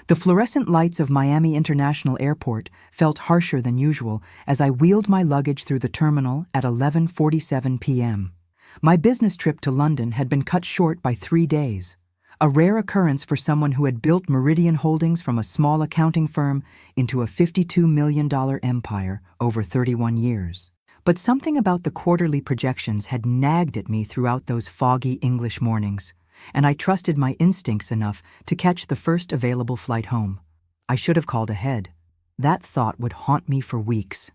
The fluorescent lights of Miami International Airport felt harsher than usual as I wheeled my luggage through the terminal at 11:47 p.m. My business trip to London had been cut short by 3 days, a rare occurrence for someone who had built Meridian Holdings from a small accounting firm into a $52 million empire over 31 years. But something about the quarterly projections had nagged at me throughout those foggy English mornings, and I trusted my instincts enough to catch the first available flight home. I should have called ahead. That thought would haunt me for weeks.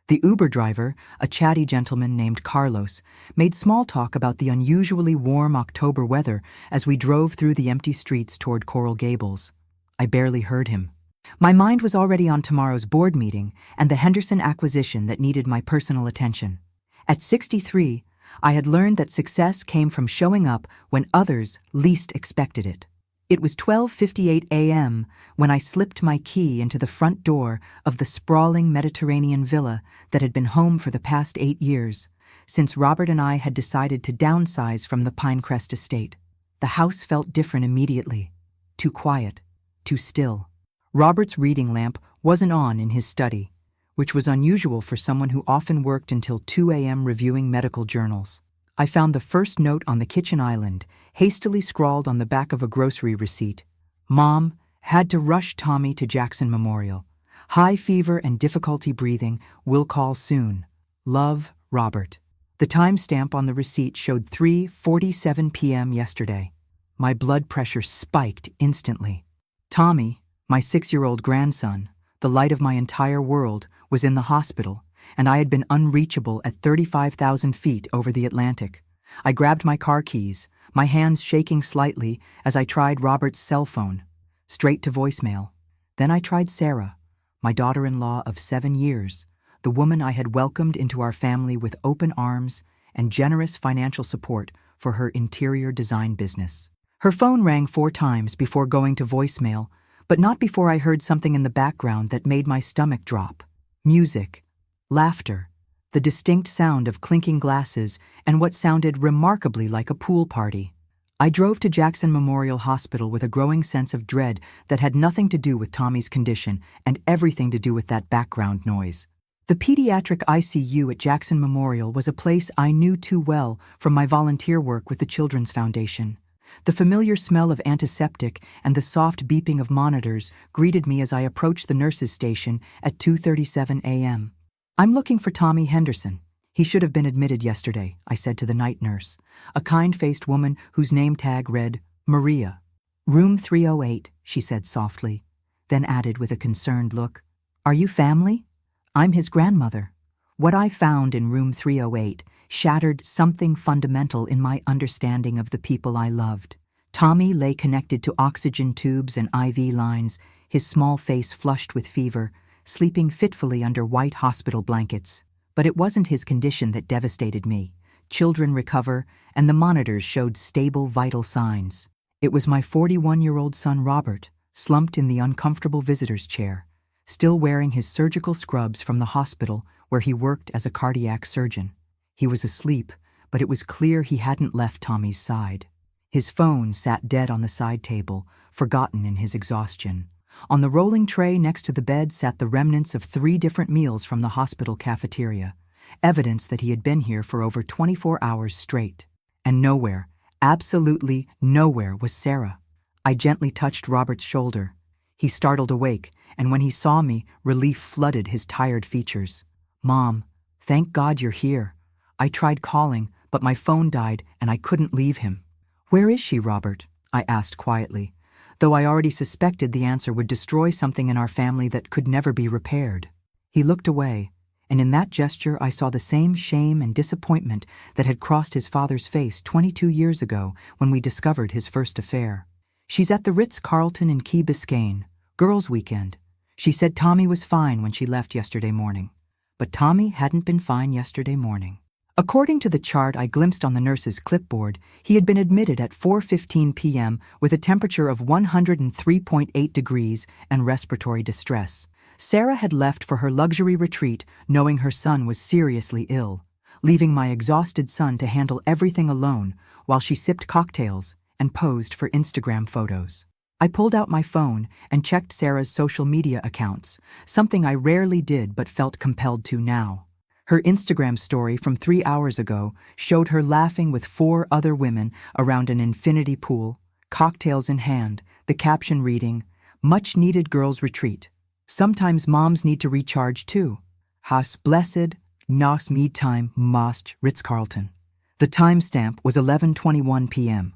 The Uber driver, a chatty gentleman named Carlos, made small talk about the unusually warm October weather as we drove through the empty streets toward Coral Gables. I barely heard him. My mind was already on tomorrow's board meeting and the Henderson acquisition that needed my personal attention. At 63, I had learned that success came from showing up when others least expected it. It was 12:58 a.m. when I slipped my key into the front door of the sprawling Mediterranean villa that had been home for the past 8 years, since Robert and I had decided to downsize from the Pinecrest estate. The house felt different immediately. Too quiet, too still. Robert's reading lamp wasn't on in his study, which was unusual for someone who often worked until 2 a.m. reviewing medical journals. I found the first note on the kitchen island, hastily scrawled on the back of a grocery receipt. Mom, had to rush Tommy to Jackson Memorial. High fever and difficulty breathing. Will call soon. Love, Robert. The timestamp on the receipt showed 3:47 p.m. yesterday. My blood pressure spiked instantly. Tommy, my 6-year-old grandson, the light of my entire world, was in the hospital, and I had been unreachable at 35,000 feet over the Atlantic. I grabbed my car keys, my hands shaking slightly as I tried Robert's cell phone. Straight to voicemail. Then I tried Sarah, my daughter-in-law of 7 years, the woman I had welcomed into our family with open arms and generous financial support for her interior design business. Her phone rang 4 times before going to voicemail, but not before I heard something in the background that made my stomach drop. Music, laughter, the distinct sound of clinking glasses, and what sounded remarkably like a pool party. I drove to Jackson Memorial Hospital with a growing sense of dread that had nothing to do with Tommy's condition and everything to do with that background noise. The pediatric ICU at Jackson Memorial was a place I knew too well from my volunteer work with the Children's Foundation. The familiar smell of antiseptic and the soft beeping of monitors greeted me as I approached the nurses' station at 2:37 a.m. I'm looking for Tommy Henderson. He should have been admitted yesterday, I said to the night nurse, a kind-faced woman whose name tag read Maria. Room 308, she said softly, then added with a concerned look, Are you family? I'm his grandmother. What I found in room 308 shattered something fundamental in my understanding of the people I loved. Tommy lay connected to oxygen tubes and IV lines, his small face flushed with fever, sleeping fitfully under white hospital blankets. But it wasn't his condition that devastated me. Children recover, and the monitors showed stable vital signs. It was my 41-year-old son Robert, slumped in the uncomfortable visitor's chair, still wearing his surgical scrubs from the hospital where he worked as a cardiac surgeon. He was asleep, but it was clear he hadn't left Tommy's side. His phone sat dead on the side table, forgotten in his exhaustion. On the rolling tray next to the bed sat the remnants of 3 different meals from the hospital cafeteria, evidence that he had been here for over 24 hours straight. And nowhere, absolutely nowhere, was Sarah. I gently touched Robert's shoulder. He startled awake, and when he saw me, relief flooded his tired features. Mom, thank God you're here. I tried calling, but my phone died and I couldn't leave him. Where is she, Robert? I asked quietly, though I already suspected the answer would destroy something in our family that could never be repaired. He looked away, and in that gesture I saw the same shame and disappointment that had crossed his father's face 22 years ago when we discovered his first affair. She's at the Ritz-Carlton in Key Biscayne, girls' weekend. She said Tommy was fine when she left yesterday morning. But Tommy hadn't been fine yesterday morning. According to the chart I glimpsed on the nurse's clipboard, he had been admitted at 4:15 p.m. with a temperature of 103.8 degrees and respiratory distress. Sarah had left for her luxury retreat knowing her son was seriously ill, leaving my exhausted son to handle everything alone while she sipped cocktails and posed for Instagram photos. I pulled out my phone and checked Sarah's social media accounts, something I rarely did but felt compelled to now. Her Instagram story from 3 hours ago showed her laughing with 4 other women around an infinity pool, cocktails in hand, the caption reading, "Much needed girls retreat. Sometimes moms need to recharge too. Has blessed, nos me time most Ritz-Carlton." The timestamp was 11:21 p.m.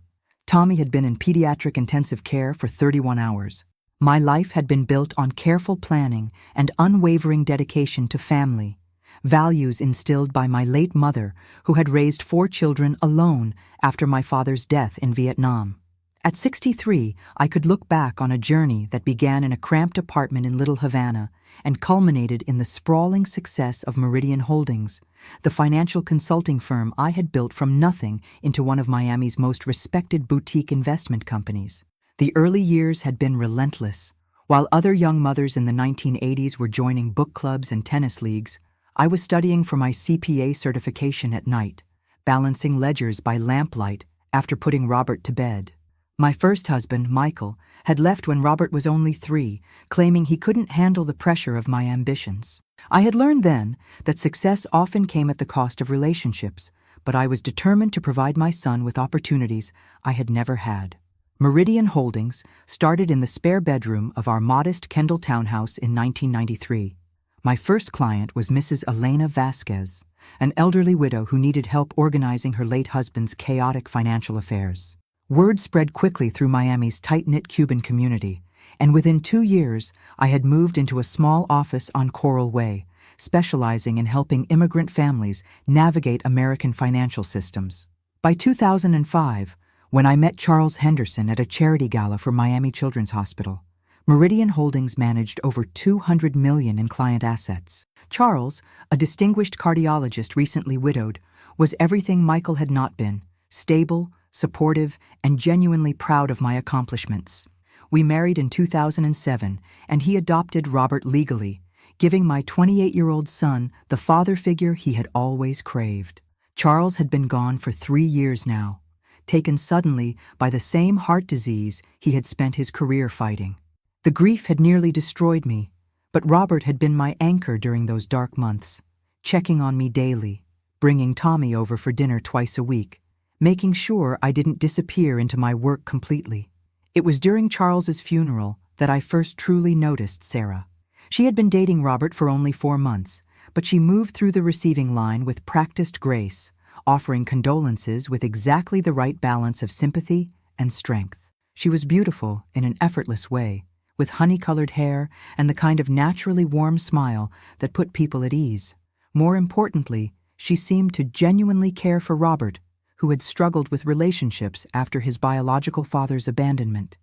Tommy had been in pediatric intensive care for 31 hours. My life had been built on careful planning and unwavering dedication to family, values instilled by my late mother, who had raised 4 children alone after my father's death in Vietnam. At 63, I could look back on a journey that began in a cramped apartment in Little Havana and culminated in the sprawling success of Meridian Holdings, the financial consulting firm I had built from nothing into one of Miami's most respected boutique investment companies. The early years had been relentless. While other young mothers in the 1980s were joining book clubs and tennis leagues, I was studying for my CPA certification at night, balancing ledgers by lamplight after putting Robert to bed. My first husband, Michael, had left when Robert was only 3, claiming he couldn't handle the pressure of my ambitions. I had learned then that success often came at the cost of relationships, but I was determined to provide my son with opportunities I had never had. Meridian Holdings started in the spare bedroom of our modest Kendall townhouse in 1993. My first client was Mrs. Elena Vasquez, an elderly widow who needed help organizing her late husband's chaotic financial affairs. Word spread quickly through Miami's tight-knit Cuban community, and within 2 years, I had moved into a small office on Coral Way, specializing in helping immigrant families navigate American financial systems. By 2005, when I met Charles Henderson at a charity gala for Miami Children's Hospital, Meridian Holdings managed over $200 million in client assets. Charles, a distinguished cardiologist recently widowed, was everything Michael had not been: stable, supportive, and genuinely proud of my accomplishments. We married in 2007, and he adopted Robert legally, giving my 28-year-old son the father figure he had always craved. Charles had been gone for 3 years now, taken suddenly by the same heart disease he had spent his career fighting. The grief had nearly destroyed me, but Robert had been my anchor during those dark months, checking on me daily, bringing Tommy over for dinner twice a week, making sure I didn't disappear into my work completely. It was during Charles's funeral that I first truly noticed Sarah. She had been dating Robert for only 4 months, but she moved through the receiving line with practiced grace, offering condolences with exactly the right balance of sympathy and strength. She was beautiful in an effortless way, with honey-colored hair and the kind of naturally warm smile that put people at ease. More importantly, she seemed to genuinely care for Robert, who had struggled with relationships after his biological father's abandonment.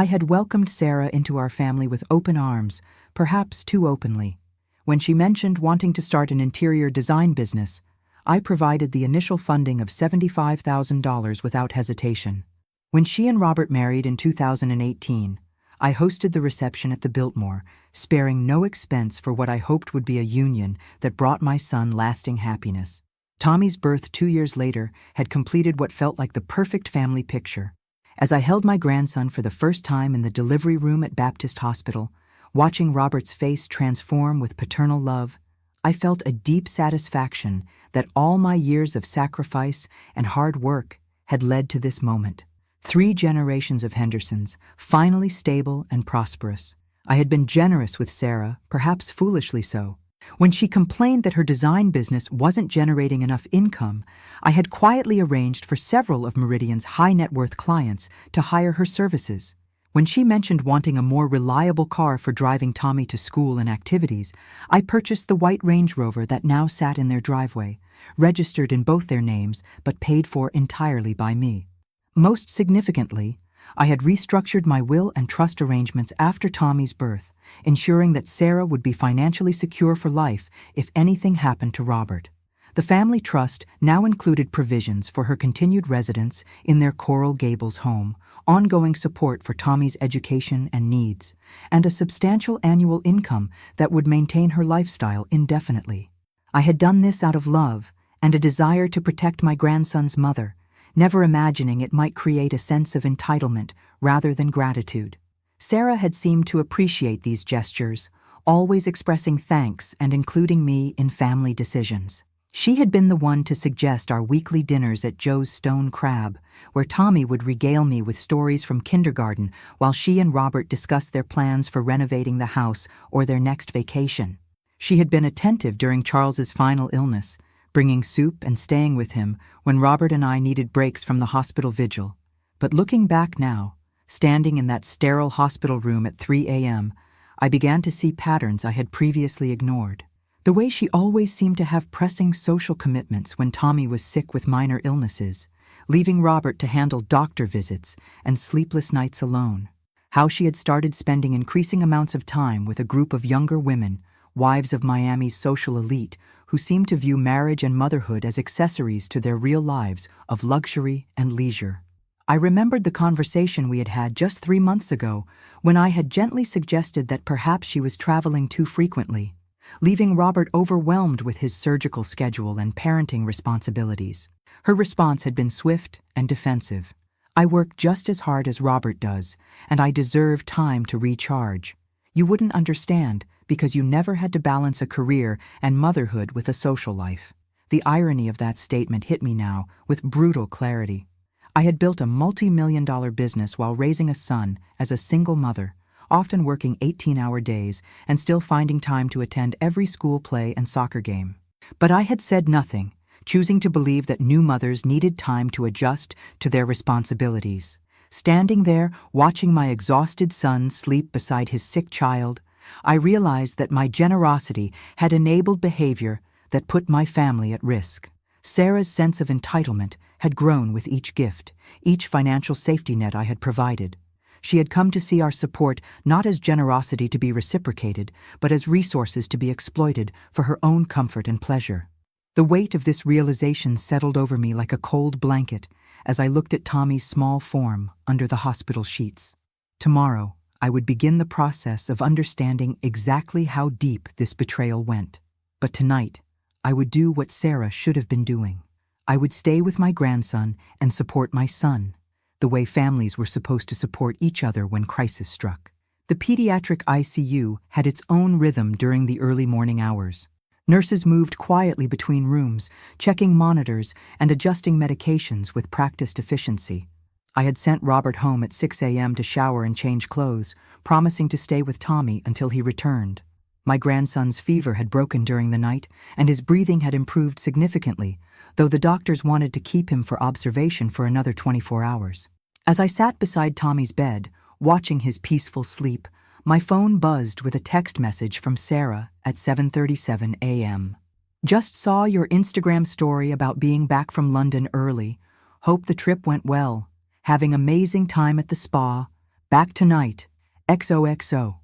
I had welcomed Sarah into our family with open arms, perhaps too openly. When she mentioned wanting to start an interior design business, I provided the initial funding of $75,000 without hesitation. When she and Robert married in 2018, I hosted the reception at the Biltmore, sparing no expense for what I hoped would be a union that brought my son lasting happiness. Tommy's birth 2 years later had completed what felt like the perfect family picture. As I held my grandson for the first time in the delivery room at Baptist Hospital, watching Robert's face transform with paternal love, I felt a deep satisfaction that all my years of sacrifice and hard work had led to this moment. 3 generations of Hendersons, finally stable and prosperous. I had been generous with Sarah, perhaps foolishly so. When she complained that her design business wasn't generating enough income, I had quietly arranged for several of Meridian's high-net-worth clients to hire her services. When she mentioned wanting a more reliable car for driving Tommy to school and activities, I purchased the white Range Rover that now sat in their driveway, registered in both their names but paid for entirely by me. Most significantly, I had restructured my will and trust arrangements after Tommy's birth, ensuring that Sarah would be financially secure for life if anything happened to Robert. The family trust now included provisions for her continued residence in their Coral Gables home, ongoing support for Tommy's education and needs, and a substantial annual income that would maintain her lifestyle indefinitely. I had done this out of love and a desire to protect my grandson's mother, never imagining it might create a sense of entitlement rather than gratitude. Sarah had seemed to appreciate these gestures, always expressing thanks and including me in family decisions. She had been the one to suggest our weekly dinners at Joe's Stone Crab, where Tommy would regale me with stories from kindergarten while she and Robert discussed their plans for renovating the house or their next vacation. She had been attentive during Charles's final illness, bringing soup and staying with him when Robert and I needed breaks from the hospital vigil. But looking back now, standing in that sterile hospital room at 3 a.m., I began to see patterns I had previously ignored. The way she always seemed to have pressing social commitments when Tommy was sick with minor illnesses, leaving Robert to handle doctor visits and sleepless nights alone. How she had started spending increasing amounts of time with a group of younger women, wives of Miami's social elite, who seemed to view marriage and motherhood as accessories to their real lives of luxury and leisure. I remembered the conversation we had had just 3 months ago when I had gently suggested that perhaps she was traveling too frequently, leaving Robert overwhelmed with his surgical schedule and parenting responsibilities. Her response had been swift and defensive. I work just as hard as Robert does, and I deserve time to recharge. You wouldn't understand because you never had to balance a career and motherhood with a social life. The irony of that statement hit me now with brutal clarity. I had built a multi-million-dollar business while raising a son as a single mother, often working 18-hour days and still finding time to attend every school play and soccer game. But I had said nothing, choosing to believe that new mothers needed time to adjust to their responsibilities. Standing there, watching my exhausted son sleep beside his sick child, I realized that my generosity had enabled behavior that put my family at risk. Sarah's sense of entitlement had grown with each gift, each financial safety net I had provided. She had come to see our support not as generosity to be reciprocated, but as resources to be exploited for her own comfort and pleasure. The weight of this realization settled over me like a cold blanket as I looked at Tommy's small form under the hospital sheets. Tomorrow, I would begin the process of understanding exactly how deep this betrayal went. But tonight, I would do what Sarah should have been doing. I would stay with my grandson and support my son, the way families were supposed to support each other when crisis struck. The pediatric ICU had its own rhythm during the early morning hours. Nurses moved quietly between rooms, checking monitors and adjusting medications with practiced efficiency. I had sent Robert home at 6 a.m. to shower and change clothes, promising to stay with Tommy until he returned. My grandson's fever had broken during the night, and his breathing had improved significantly, though the doctors wanted to keep him for observation for another 24 hours. As I sat beside Tommy's bed, watching his peaceful sleep, my phone buzzed with a text message from Sarah at 7:37 a.m. Just saw your Instagram story about being back from London early. Hope the trip went well. Having amazing time at the spa. Back tonight. XOXO.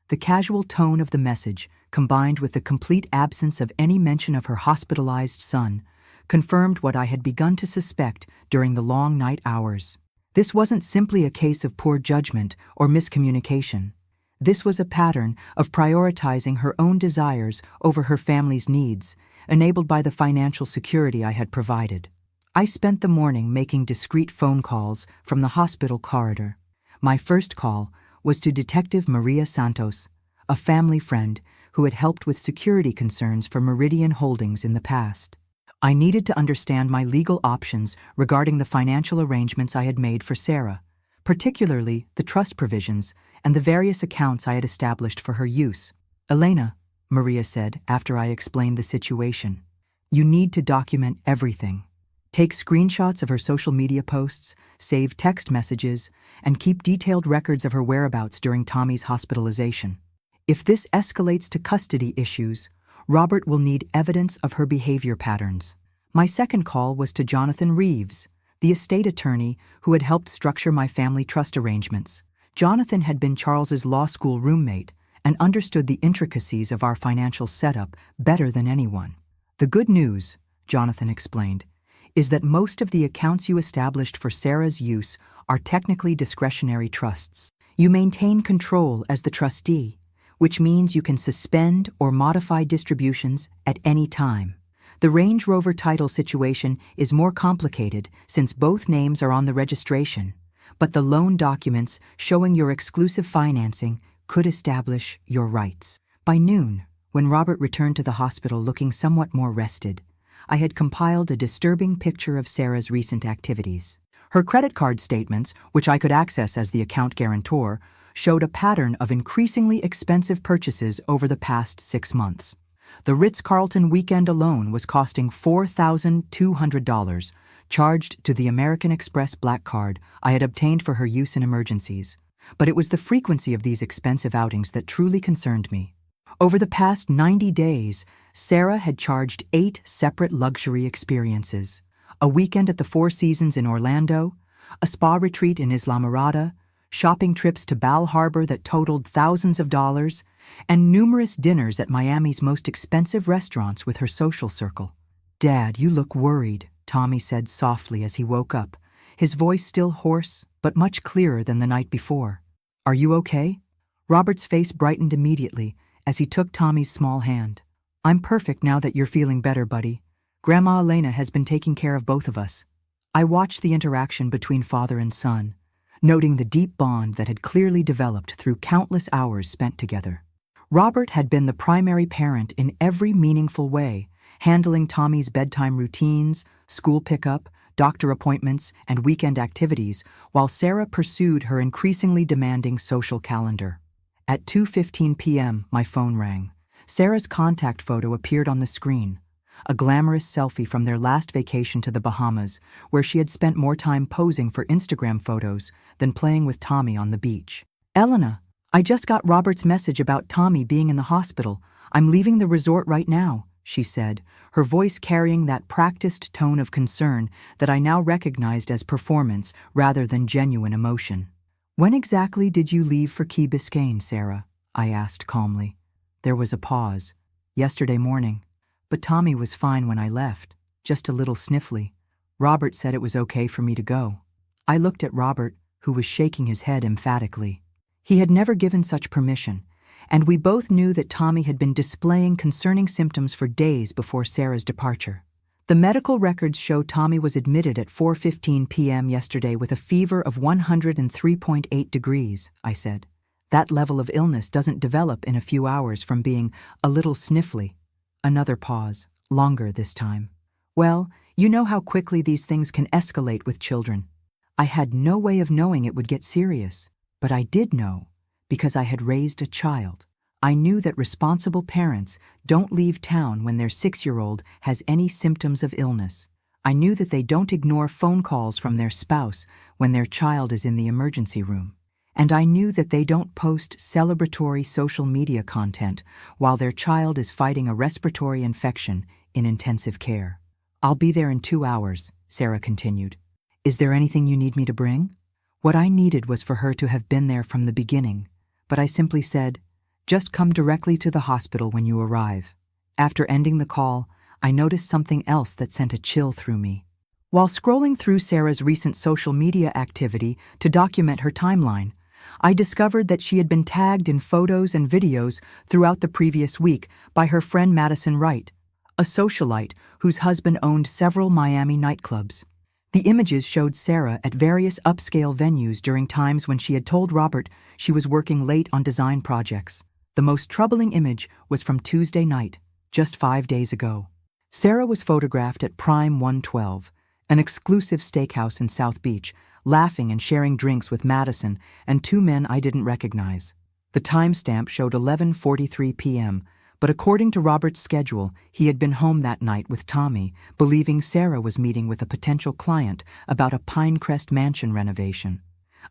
The casual tone of the message, combined with the complete absence of any mention of her hospitalized son, confirmed what I had begun to suspect during the long night hours. This wasn't simply a case of poor judgment or miscommunication. This was a pattern of prioritizing her own desires over her family's needs, enabled by the financial security I had provided. I spent the morning making discreet phone calls from the hospital corridor. My first call was to Detective Maria Santos, a family friend who had helped with security concerns for Meridian Holdings in the past. I needed to understand my legal options regarding the financial arrangements I had made for Sarah, particularly the trust provisions and the various accounts I had established for her use. Elena, Maria said after I explained the situation, you need to document everything. Take screenshots of her social media posts, save text messages, and keep detailed records of her whereabouts during Tommy's hospitalization. If this escalates to custody issues, Robert will need evidence of her behavior patterns. My second call was to Jonathan Reeves, the estate attorney who had helped structure my family trust arrangements. Jonathan had been Charles's law school roommate and understood the intricacies of our financial setup better than anyone. The good news, Jonathan explained, is that most of the accounts you established for Sarah's use are technically discretionary trusts. You maintain control as the trustee, which means you can suspend or modify distributions at any time. The Range Rover title situation is more complicated since both names are on the registration, but the loan documents showing your exclusive financing could establish your rights. By noon, when Robert returned to the hospital looking somewhat more rested, I had compiled a disturbing picture of Sarah's recent activities. Her credit card statements, which I could access as the account guarantor, showed a pattern of increasingly expensive purchases over the past 6 months. The Ritz-Carlton weekend alone was costing $4,200, charged to the American Express Black Card I had obtained for her use in emergencies. But it was the frequency of these expensive outings that truly concerned me. Over the past 90 days, Sarah had charged 8 separate luxury experiences: a weekend at the Four Seasons in Orlando, a spa retreat in Islamorada, shopping trips to Bal Harbour that totaled thousands of dollars, and numerous dinners at Miami's most expensive restaurants with her social circle. "Dad, you look worried," Tommy said softly as he woke up, his voice still hoarse but much clearer than the night before. "Are you okay?" Robert's face brightened immediately as he took Tommy's small hand. "I'm perfect now that you're feeling better, buddy. Grandma Elena has been taking care of both of us." I watched the interaction between father and son, noting the deep bond that had clearly developed through countless hours spent together. Robert had been the primary parent in every meaningful way, handling Tommy's bedtime routines, school pickup, doctor appointments, and weekend activities, while Sarah pursued her increasingly demanding social calendar. At 2:15 p.m., my phone rang. Sarah's contact photo appeared on the screen, a glamorous selfie from their last vacation to the Bahamas, where she had spent more time posing for Instagram photos than playing with Tommy on the beach. "Elena, I just got Robert's message about Tommy being in the hospital. I'm leaving the resort right now," she said, her voice carrying that practiced tone of concern that I now recognized as performance rather than genuine emotion. "When exactly did you leave for Key Biscayne, Sarah?" I asked calmly. There was a pause. "Yesterday morning. But Tommy was fine when I left, just a little sniffly. Robert said it was okay for me to go." I looked at Robert, who was shaking his head emphatically. He had never given such permission, and we both knew that Tommy had been displaying concerning symptoms for days before Sarah's departure. "The medical records show Tommy was admitted at 4:15 p.m. yesterday with a fever of 103.8 degrees, I said. "That level of illness doesn't develop in a few hours from being a little sniffly." Another pause, longer this time. "Well, you know how quickly these things can escalate with children." I had no way of knowing it would get serious, but I did know because I had raised a child. I knew that responsible parents don't leave town when their 6-year-old has any symptoms of illness. I knew that they don't ignore phone calls from their spouse when their child is in the emergency room. And I knew that they don't post celebratory social media content while their child is fighting a respiratory infection in intensive care. "I'll be there in 2 hours, Sarah continued. "Is there anything you need me to bring?" What I needed was for her to have been there from the beginning, but I simply said, "Just come directly to the hospital when you arrive." After ending the call, I noticed something else that sent a chill through me. While scrolling through Sarah's recent social media activity to document her timeline, I discovered that she had been tagged in photos and videos throughout the previous week by her friend Madison Wright, a socialite whose husband owned several Miami nightclubs. The images showed Sarah at various upscale venues during times when she had told Robert she was working late on design projects. The most troubling image was from Tuesday night, just 5 days ago. Sarah was photographed at Prime 112, an exclusive steakhouse in South Beach, laughing and sharing drinks with Madison and 2 men I didn't recognize. The timestamp showed 11:43 p.m., but according to Robert's schedule, he had been home that night with Tommy, believing Sarah was meeting with a potential client about a Pinecrest mansion renovation.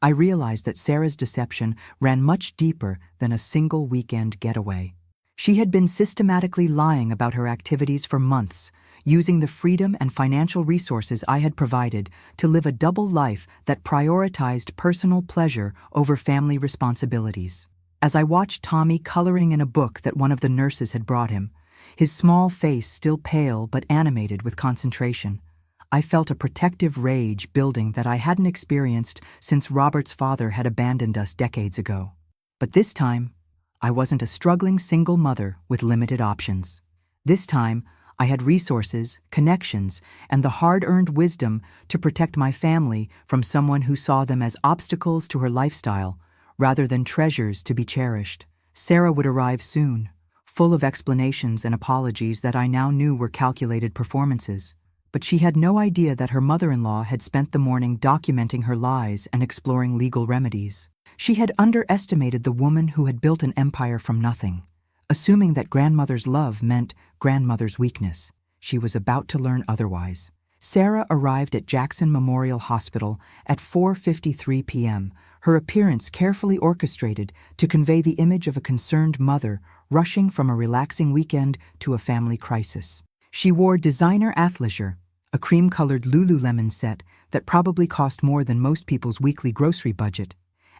I realized that Sarah's deception ran much deeper than a single weekend getaway. She had been systematically lying about her activities for months, using the freedom and financial resources I had provided to live a double life that prioritized personal pleasure over family responsibilities. As I watched Tommy coloring in a book that one of the nurses had brought him, his small face still pale but animated with concentration, I felt a protective rage building that I hadn't experienced since Robert's father had abandoned us decades ago. But this time, I wasn't a struggling single mother with limited options. This time, I had resources, connections, and the hard-earned wisdom to protect my family from someone who saw them as obstacles to her lifestyle rather than treasures to be cherished. Sarah would arrive soon, full of explanations and apologies that I now knew were calculated performances. But she had no idea that her mother-in-law had spent the morning documenting her lies and exploring legal remedies. She had underestimated the woman who had built an empire from nothing, assuming that grandmother's love meant grandmother's weakness. She was about to learn otherwise. Sarah arrived at Jackson Memorial Hospital at 4:53 p.m., her appearance carefully orchestrated to convey the image of a concerned mother rushing from a relaxing weekend to a family crisis. She wore designer athleisure, a cream-colored Lululemon set that probably cost more than most people's weekly grocery budget,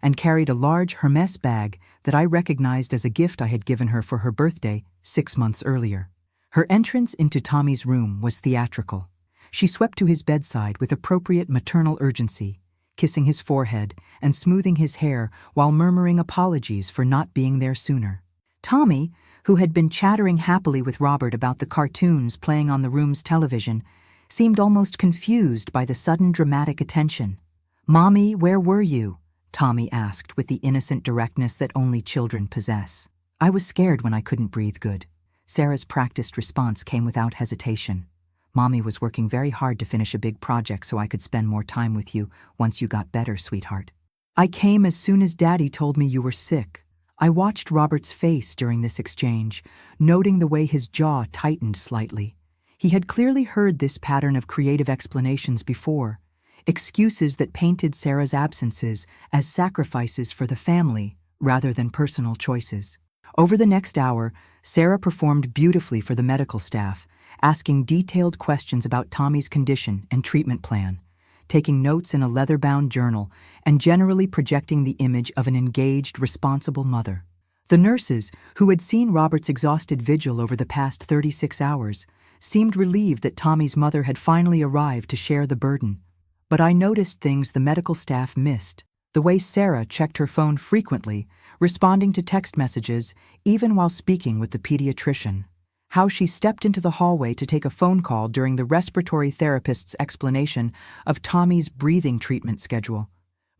and carried a large Hermes bag that I recognized as a gift I had given her for her birthday 6 months earlier. Her entrance into Tommy's room was theatrical. She swept to his bedside with appropriate maternal urgency, kissing his forehead and smoothing his hair while murmuring apologies for not being there sooner. Tommy, who had been chattering happily with Robert about the cartoons playing on the room's television, seemed almost confused by the sudden dramatic attention. "Mommy, where were you?" Tommy asked with the innocent directness that only children possess. I was scared when I couldn't breathe good. Sarah's practiced response came without hesitation. "Mommy was working very hard to finish a big project so I could spend more time with you once you got better, sweetheart. I came as soon as Daddy told me you were sick." I watched Robert's face during this exchange, noting the way his jaw tightened slightly. He had clearly heard this pattern of creative explanations before, excuses that painted Sarah's absences as sacrifices for the family rather than personal choices. Over the next hour, Sarah performed beautifully for the medical staff, asking detailed questions about Tommy's condition and treatment plan, taking notes in a leather-bound journal, and generally projecting the image of an engaged, responsible mother. The nurses, who had seen Robert's exhausted vigil over the past 36 hours, seemed relieved that Tommy's mother had finally arrived to share the burden. But I noticed things the medical staff missed. The way Sarah checked her phone frequently, responding to text messages even while speaking with the pediatrician. How she stepped into the hallway to take a phone call during the respiratory therapist's explanation of Tommy's breathing treatment schedule.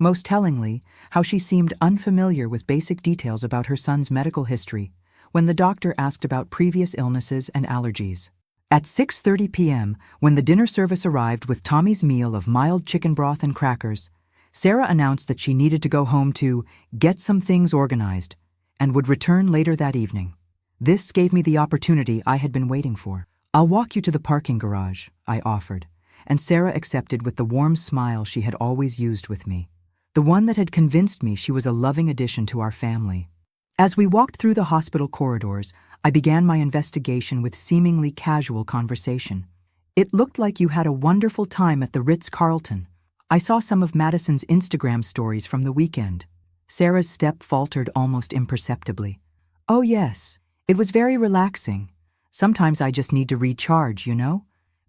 Most tellingly, how she seemed unfamiliar with basic details about her son's medical history when the doctor asked about previous illnesses and allergies. At 6:30 p.m., when the dinner service arrived with Tommy's meal of mild chicken broth and crackers, Sarah announced that she needed to go home to get some things organized and would return later that evening. This gave me the opportunity I had been waiting for. "I'll walk you to the parking garage," I offered, and Sarah accepted with the warm smile she had always used with me, the one that had convinced me she was a loving addition to our family. As we walked through the hospital corridors, I began my investigation with seemingly casual conversation. "It looked like you had a wonderful time at the Ritz-Carlton. I saw some of Madison's Instagram stories from the weekend." Sarah's step faltered almost imperceptibly. "Oh yes, it was very relaxing. Sometimes I just need to recharge, you know?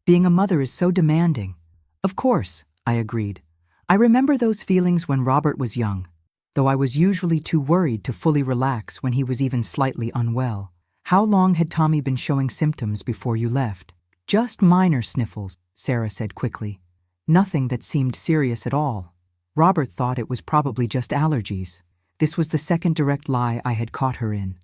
Being a mother is so demanding." "Of course," I agreed. I remember those feelings when Robert was young, though I was usually too worried to fully relax when he was even slightly unwell. "How long had Tommy been showing symptoms before you left?" "Just minor sniffles," Sarah said quickly. "Nothing that seemed serious at all. Robert thought it was probably just allergies." This was the second direct lie I had caught her in.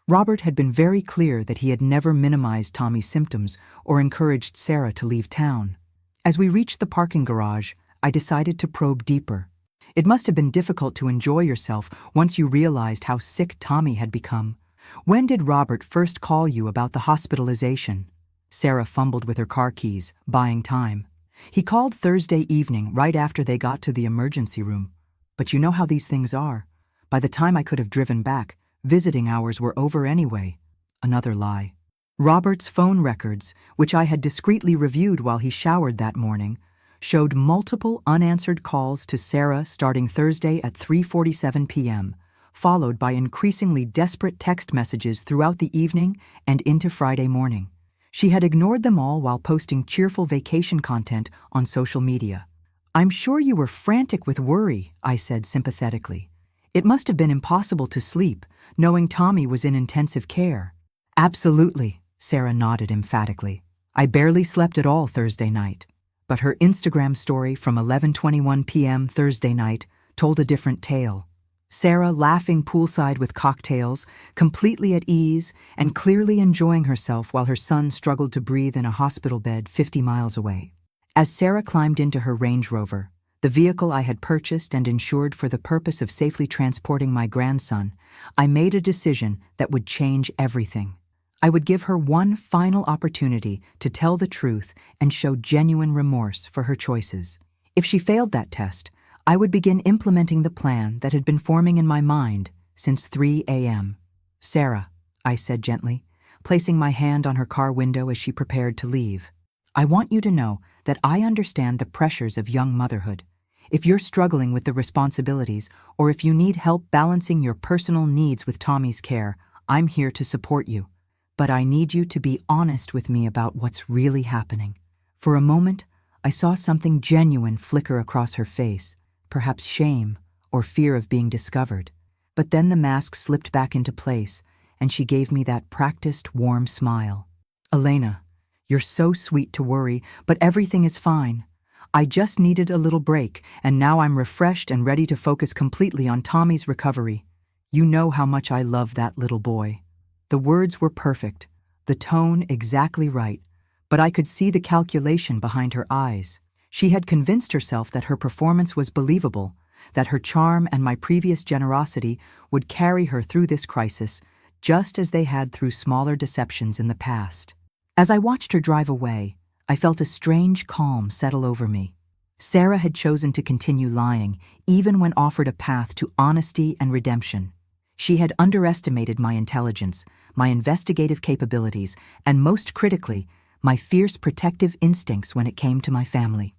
Robert had been very clear that he had never minimized Tommy's symptoms or encouraged Sarah to leave town. As we reached the parking garage, I decided to probe deeper. It must have been difficult to enjoy yourself once you realized how sick Tommy had become. "When did Robert first call you about the hospitalization?" Sarah fumbled with her car keys, buying time. "He called Thursday evening right after they got to the emergency room. But you know how these things are. By the time I could have driven back, visiting hours were over anyway." Another lie. Robert's phone records, which I had discreetly reviewed while he showered that morning, showed multiple unanswered calls to Sarah starting Thursday at 3:47 p.m., followed by increasingly desperate text messages throughout the evening and into Friday morning. She had ignored them all while posting cheerful vacation content on social media. "I'm sure you were frantic with worry," I said sympathetically. "It must have been impossible to sleep, knowing Tommy was in intensive care." "Absolutely," Sarah nodded emphatically. I barely slept at all Thursday night, but her Instagram story from 11:21 p.m. Thursday night told a different tale. Sarah laughing poolside with cocktails, completely at ease and clearly enjoying herself while her son struggled to breathe in a hospital bed 50 miles away. As Sarah climbed into her Range Rover, the vehicle I had purchased and insured for the purpose of safely transporting my grandson, I made a decision that would change everything. I would give her one final opportunity to tell the truth and show genuine remorse for her choices. If she failed that test, I would begin implementing the plan that had been forming in my mind since 3 a.m. "Sarah," I said gently, placing my hand on her car window as she prepared to leave, "I want you to know that I understand the pressures of young motherhood. If you're struggling with the responsibilities, or if you need help balancing your personal needs with Tommy's care, I'm here to support you. But I need you to be honest with me about what's really happening." For a moment, I saw something genuine flicker across her face, perhaps shame or fear of being discovered. But then the mask slipped back into place, and she gave me that practiced, warm smile. "Elena, you're so sweet to worry, but everything is fine. I just needed a little break, and now I'm refreshed and ready to focus completely on Tommy's recovery. You know how much I love that little boy." The words were perfect, the tone exactly right, but I could see the calculation behind her eyes. She had convinced herself that her performance was believable, that her charm and my previous generosity would carry her through this crisis, just as they had through smaller deceptions in the past. As I watched her drive away, I felt a strange calm settle over me. Sarah had chosen to continue lying, even when offered a path to honesty and redemption. She had underestimated my intelligence, my investigative capabilities, and most critically, my fierce protective instincts when it came to my family.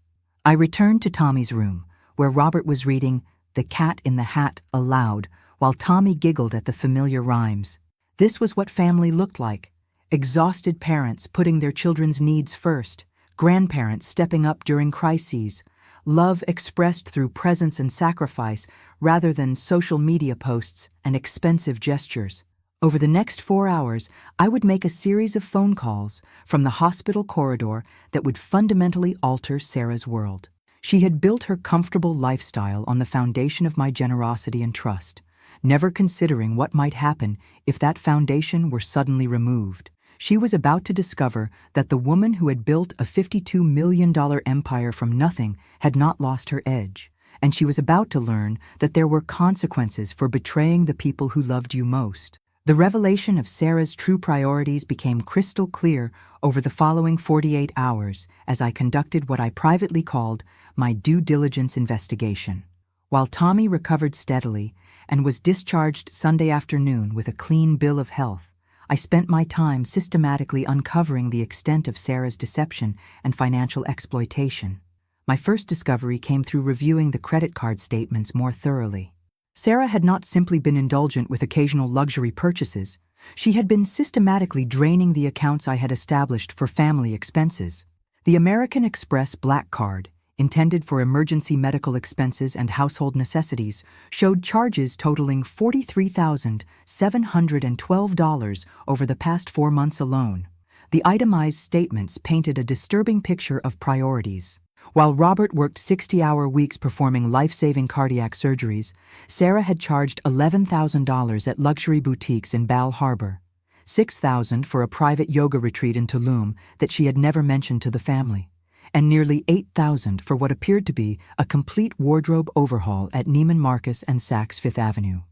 I returned to Tommy's room, where Robert was reading The Cat in the Hat aloud, while Tommy giggled at the familiar rhymes. This was what family looked like. Exhausted parents putting their children's needs first, grandparents stepping up during crises, love expressed through presence and sacrifice rather than social media posts and expensive gestures. Over the next 4 hours, I would make a series of phone calls from the hospital corridor that would fundamentally alter Sarah's world. She had built her comfortable lifestyle on the foundation of my generosity and trust, never considering what might happen if that foundation were suddenly removed. She was about to discover that the woman who had built a $52 million empire from nothing had not lost her edge, and she was about to learn that there were consequences for betraying the people who loved you most. The revelation of Sarah's true priorities became crystal clear over the following 48 hours as I conducted what I privately called my due diligence investigation. While Tommy recovered steadily and was discharged Sunday afternoon with a clean bill of health, I spent my time systematically uncovering the extent of Sarah's deception and financial exploitation. My first discovery came through reviewing the credit card statements more thoroughly. Sarah had not simply been indulgent with occasional luxury purchases. She had been systematically draining the accounts I had established for family expenses. The American Express Black Card, intended for emergency medical expenses and household necessities, showed charges totaling $43,712 over the past 4 months alone. The itemized statements painted a disturbing picture of priorities. While Robert worked 60-hour weeks performing life-saving cardiac surgeries, Sarah had charged $11,000 at luxury boutiques in Bal Harbour, $6,000 for a private yoga retreat in Tulum that she had never mentioned to the family, and nearly $8,000 for what appeared to be a complete wardrobe overhaul at Neiman Marcus and Saks Fifth Avenue.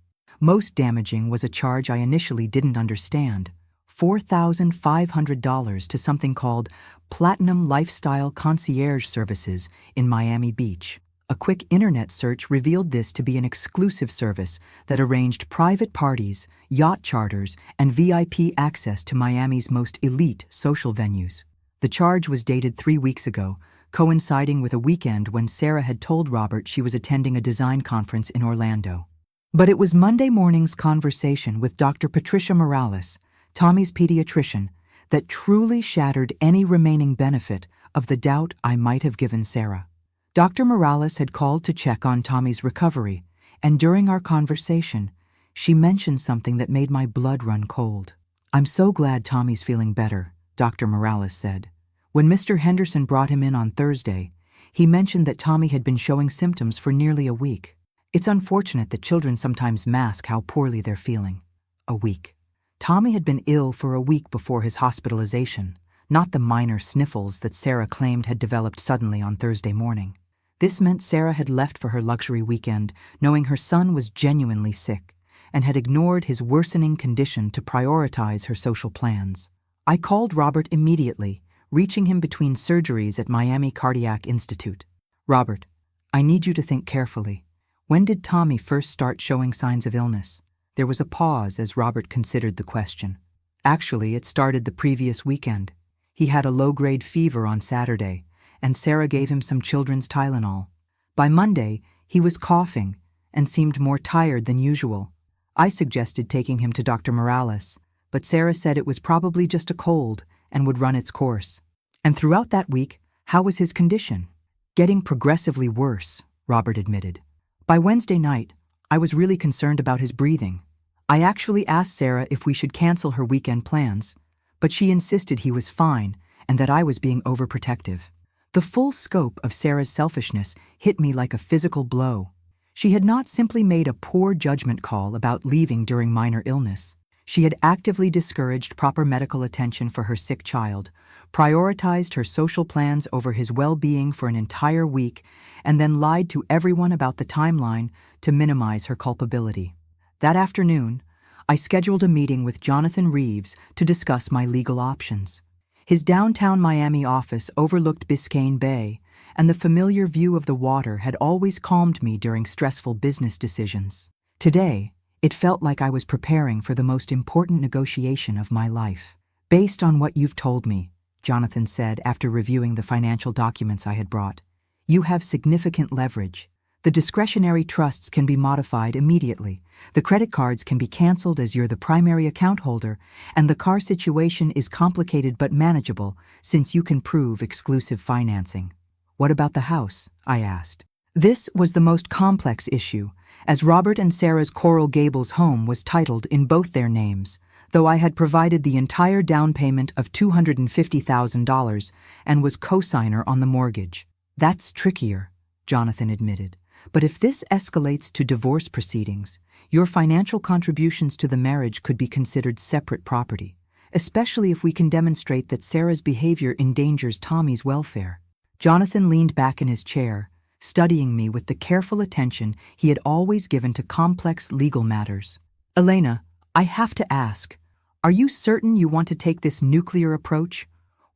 Most damaging was a charge I initially didn't understand: $4,500 to something called Platinum Lifestyle Concierge Services in Miami Beach. A quick internet search revealed this to be an exclusive service that arranged private parties, yacht charters, and VIP access to Miami's most elite social venues. The charge was dated 3 weeks ago, coinciding with a weekend when Sarah had told Robert she was attending a design conference in Orlando. But it was Monday morning's conversation with Dr. Patricia Morales, Tommy's pediatrician, that truly shattered any remaining benefit of the doubt I might have given Sarah. Dr. Morales had called to check on Tommy's recovery, and during our conversation, she mentioned something that made my blood run cold. "I'm so glad Tommy's feeling better," Dr. Morales said. When Mr. Henderson brought him in on Thursday, he mentioned that Tommy had been showing symptoms for nearly a week. It's unfortunate that children sometimes mask how poorly they're feeling. A week. Tommy had been ill for a week before his hospitalization, not the minor sniffles that Sarah claimed had developed suddenly on Thursday morning. This meant Sarah had left for her luxury weekend, knowing her son was genuinely sick, and had ignored his worsening condition to prioritize her social plans. I called Robert immediately, reaching him between surgeries at Miami Cardiac Institute. "Robert, I need you to think carefully. When did Tommy first start showing signs of illness?" There was a pause as Robert considered the question. "Actually, it started the previous weekend. He had a low-grade fever on Saturday, and Sarah gave him some children's Tylenol. By Monday, he was coughing and seemed more tired than usual. I suggested taking him to Dr. Morales, but Sarah said it was probably just a cold and would run its course." "And throughout that week, how was his condition?" "Getting progressively worse," Robert admitted. "By Wednesday night, I was really concerned about his breathing. I actually asked Sarah if we should cancel her weekend plans, but she insisted he was fine and that I was being overprotective. The full scope of Sarah's selfishness hit me like a physical blow. She had not simply made a poor judgment call about leaving during minor illness. She had actively discouraged proper medical attention for her sick child, prioritized her social plans over his well-being for an entire week, and then lied to everyone about the timeline to minimize her culpability. That afternoon, I scheduled a meeting with Jonathan Reeves to discuss my legal options. His downtown Miami office overlooked Biscayne Bay, and the familiar view of the water had always calmed me during stressful business decisions. Today, it felt like I was preparing for the most important negotiation of my life. "Based on what you've told me," Jonathan said after reviewing the financial documents I had brought, "you have significant leverage. The discretionary trusts can be modified immediately, the credit cards can be canceled as you're the primary account holder, and the car situation is complicated but manageable since you can prove exclusive financing." "What about the house?" I asked. This was the most complex issue, as Robert and Sarah's Coral Gables home was titled in both their names, though I had provided the entire down payment of $250,000 and was co-signer on the mortgage. "That's trickier," Jonathan admitted. "But if this escalates to divorce proceedings, your financial contributions to the marriage could be considered separate property, especially if we can demonstrate that Sarah's behavior endangers Tommy's welfare." Jonathan leaned back in his chair, studying me with the careful attention he had always given to complex legal matters. "Elena, I have to ask, are you certain you want to take this nuclear approach?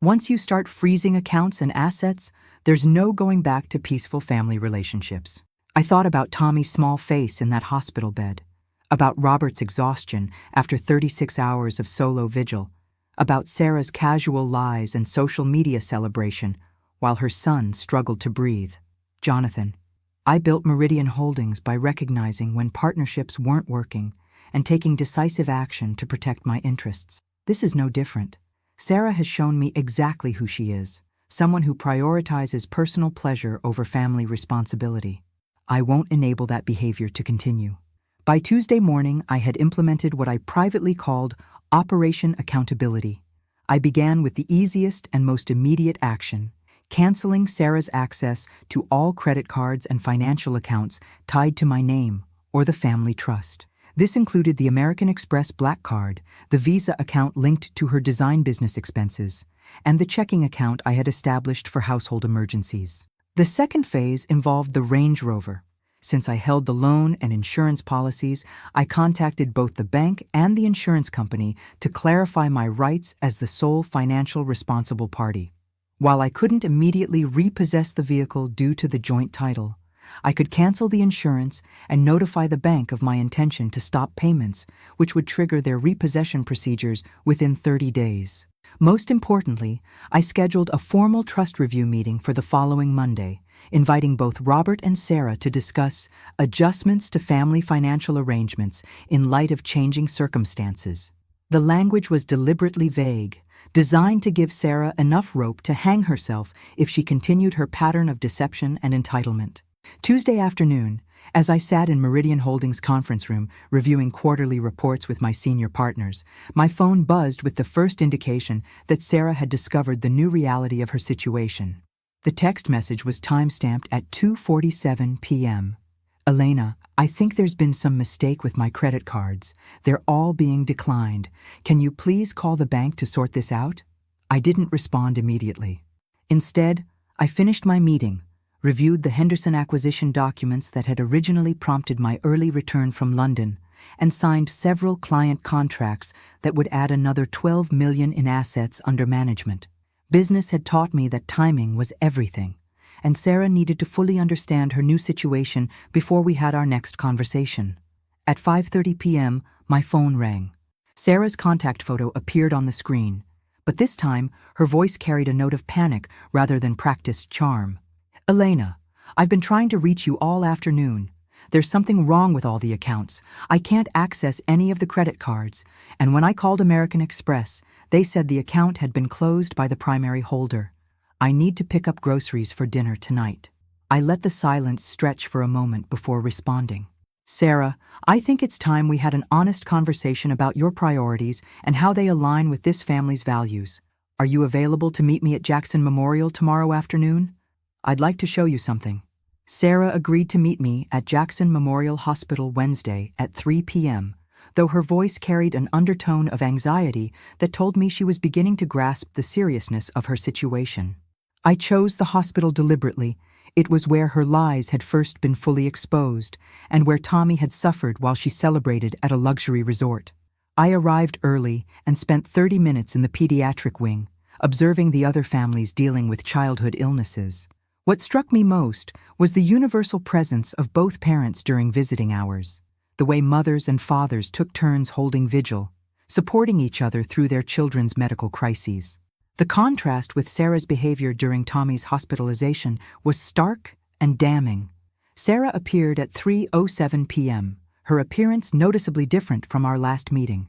Once you start freezing accounts and assets, there's no going back to peaceful family relationships." I thought about Tommy's small face in that hospital bed, about Robert's exhaustion after 36 hours of solo vigil, about Sarah's casual lies and social media celebration while her son struggled to breathe. "Jonathan, I built Meridian Holdings by recognizing when partnerships weren't working and taking decisive action to protect my interests. This is no different. Sarah has shown me exactly who she is, someone who prioritizes personal pleasure over family responsibility. I won't enable that behavior to continue." By Tuesday morning, I had implemented what I privately called Operation Accountability. I began with the easiest and most immediate action, canceling Sarah's access to all credit cards and financial accounts tied to my name or the family trust. This included the American Express Black Card, the Visa account linked to her design business expenses, and the checking account I had established for household emergencies. The second phase involved the Range Rover. Since I held the loan and insurance policies, I contacted both the bank and the insurance company to clarify my rights as the sole financial responsible party. While I couldn't immediately repossess the vehicle due to the joint title, I could cancel the insurance and notify the bank of my intention to stop payments, which would trigger their repossession procedures within 30 days. Most importantly, I scheduled a formal trust review meeting for the following Monday, inviting both Robert and Sarah to discuss adjustments to family financial arrangements in light of changing circumstances. The language was deliberately vague, designed to give Sarah enough rope to hang herself if she continued her pattern of deception and entitlement. Tuesday afternoon, As I sat in Meridian Holdings' conference room, reviewing quarterly reports with my senior partners, my phone buzzed with the first indication that Sarah had discovered the new reality of her situation. The text message was time-stamped at 2:47 p.m. Elena, I think there's been some mistake with my credit cards. They're all being declined. Can you please call the bank to sort this out? I didn't respond immediately. Instead, I finished my meeting, reviewed the Henderson acquisition documents that had originally prompted my early return from London, and signed several client contracts that would add another $12 million in assets under management. Business had taught me that timing was everything, and Sarah needed to fully understand her new situation before we had our next conversation. At 5:30 p.m., my phone rang. Sarah's contact photo appeared on the screen, but this time her voice carried a note of panic rather than practiced charm. Elena, I've been trying to reach you all afternoon. There's something wrong with all the accounts. I can't access any of the credit cards, and when I called American Express, they said the account had been closed by the primary holder. I need to pick up groceries for dinner tonight. I let the silence stretch for a moment before responding. Sarah, I think it's time we had an honest conversation about your priorities and how they align with this family's values. Are you available to meet me at Jackson Memorial tomorrow afternoon? I'd like to show you something. Sarah agreed to meet me at Jackson Memorial Hospital Wednesday at 3 p.m., though her voice carried an undertone of anxiety that told me she was beginning to grasp the seriousness of her situation. I chose the hospital deliberately. It was where her lies had first been fully exposed, and where Tommy had suffered while she celebrated at a luxury resort. I arrived early and spent 30 minutes in the pediatric wing, observing the other families dealing with childhood illnesses. What struck me most was the universal presence of both parents during visiting hours, the way mothers and fathers took turns holding vigil, supporting each other through their children's medical crises. The contrast with Sarah's behavior during Tommy's hospitalization was stark and damning. Sarah appeared at 3:07 p.m., her appearance noticeably different from our last meeting.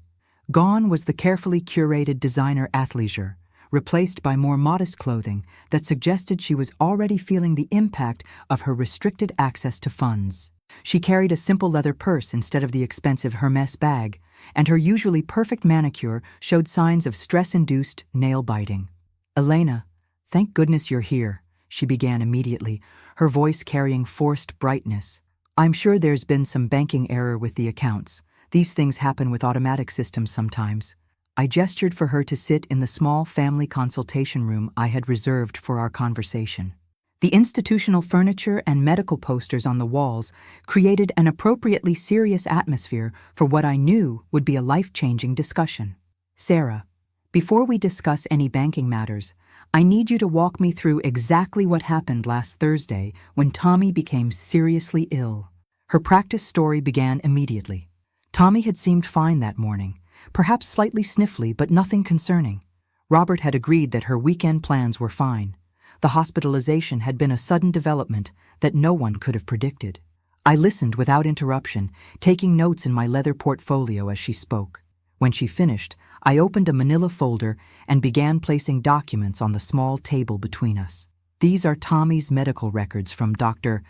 Gone was the carefully curated designer athleisure, replaced by more modest clothing that suggested she was already feeling the impact of her restricted access to funds. She carried a simple leather purse instead of the expensive Hermes bag, and her usually perfect manicure showed signs of stress-induced nail-biting. Elena, thank goodness you're here, she began immediately, her voice carrying forced brightness. I'm sure there's been some banking error with the accounts. These things happen with automatic systems sometimes. I gestured for her to sit in the small family consultation room I had reserved for our conversation. The institutional furniture and medical posters on the walls created an appropriately serious atmosphere for what I knew would be a life-changing discussion. Sarah, before we discuss any banking matters, I need you to walk me through exactly what happened last Thursday when Tommy became seriously ill. Her practice story began immediately. Tommy had seemed fine that morning, perhaps slightly sniffly, but nothing concerning. Robert had agreed that her weekend plans were fine. The hospitalization had been a sudden development that no one could have predicted. I listened without interruption, taking notes in my leather portfolio as she spoke. When she finished, I opened a manila folder and began placing documents on the small table between us. These are Tommy's medical records from Dr.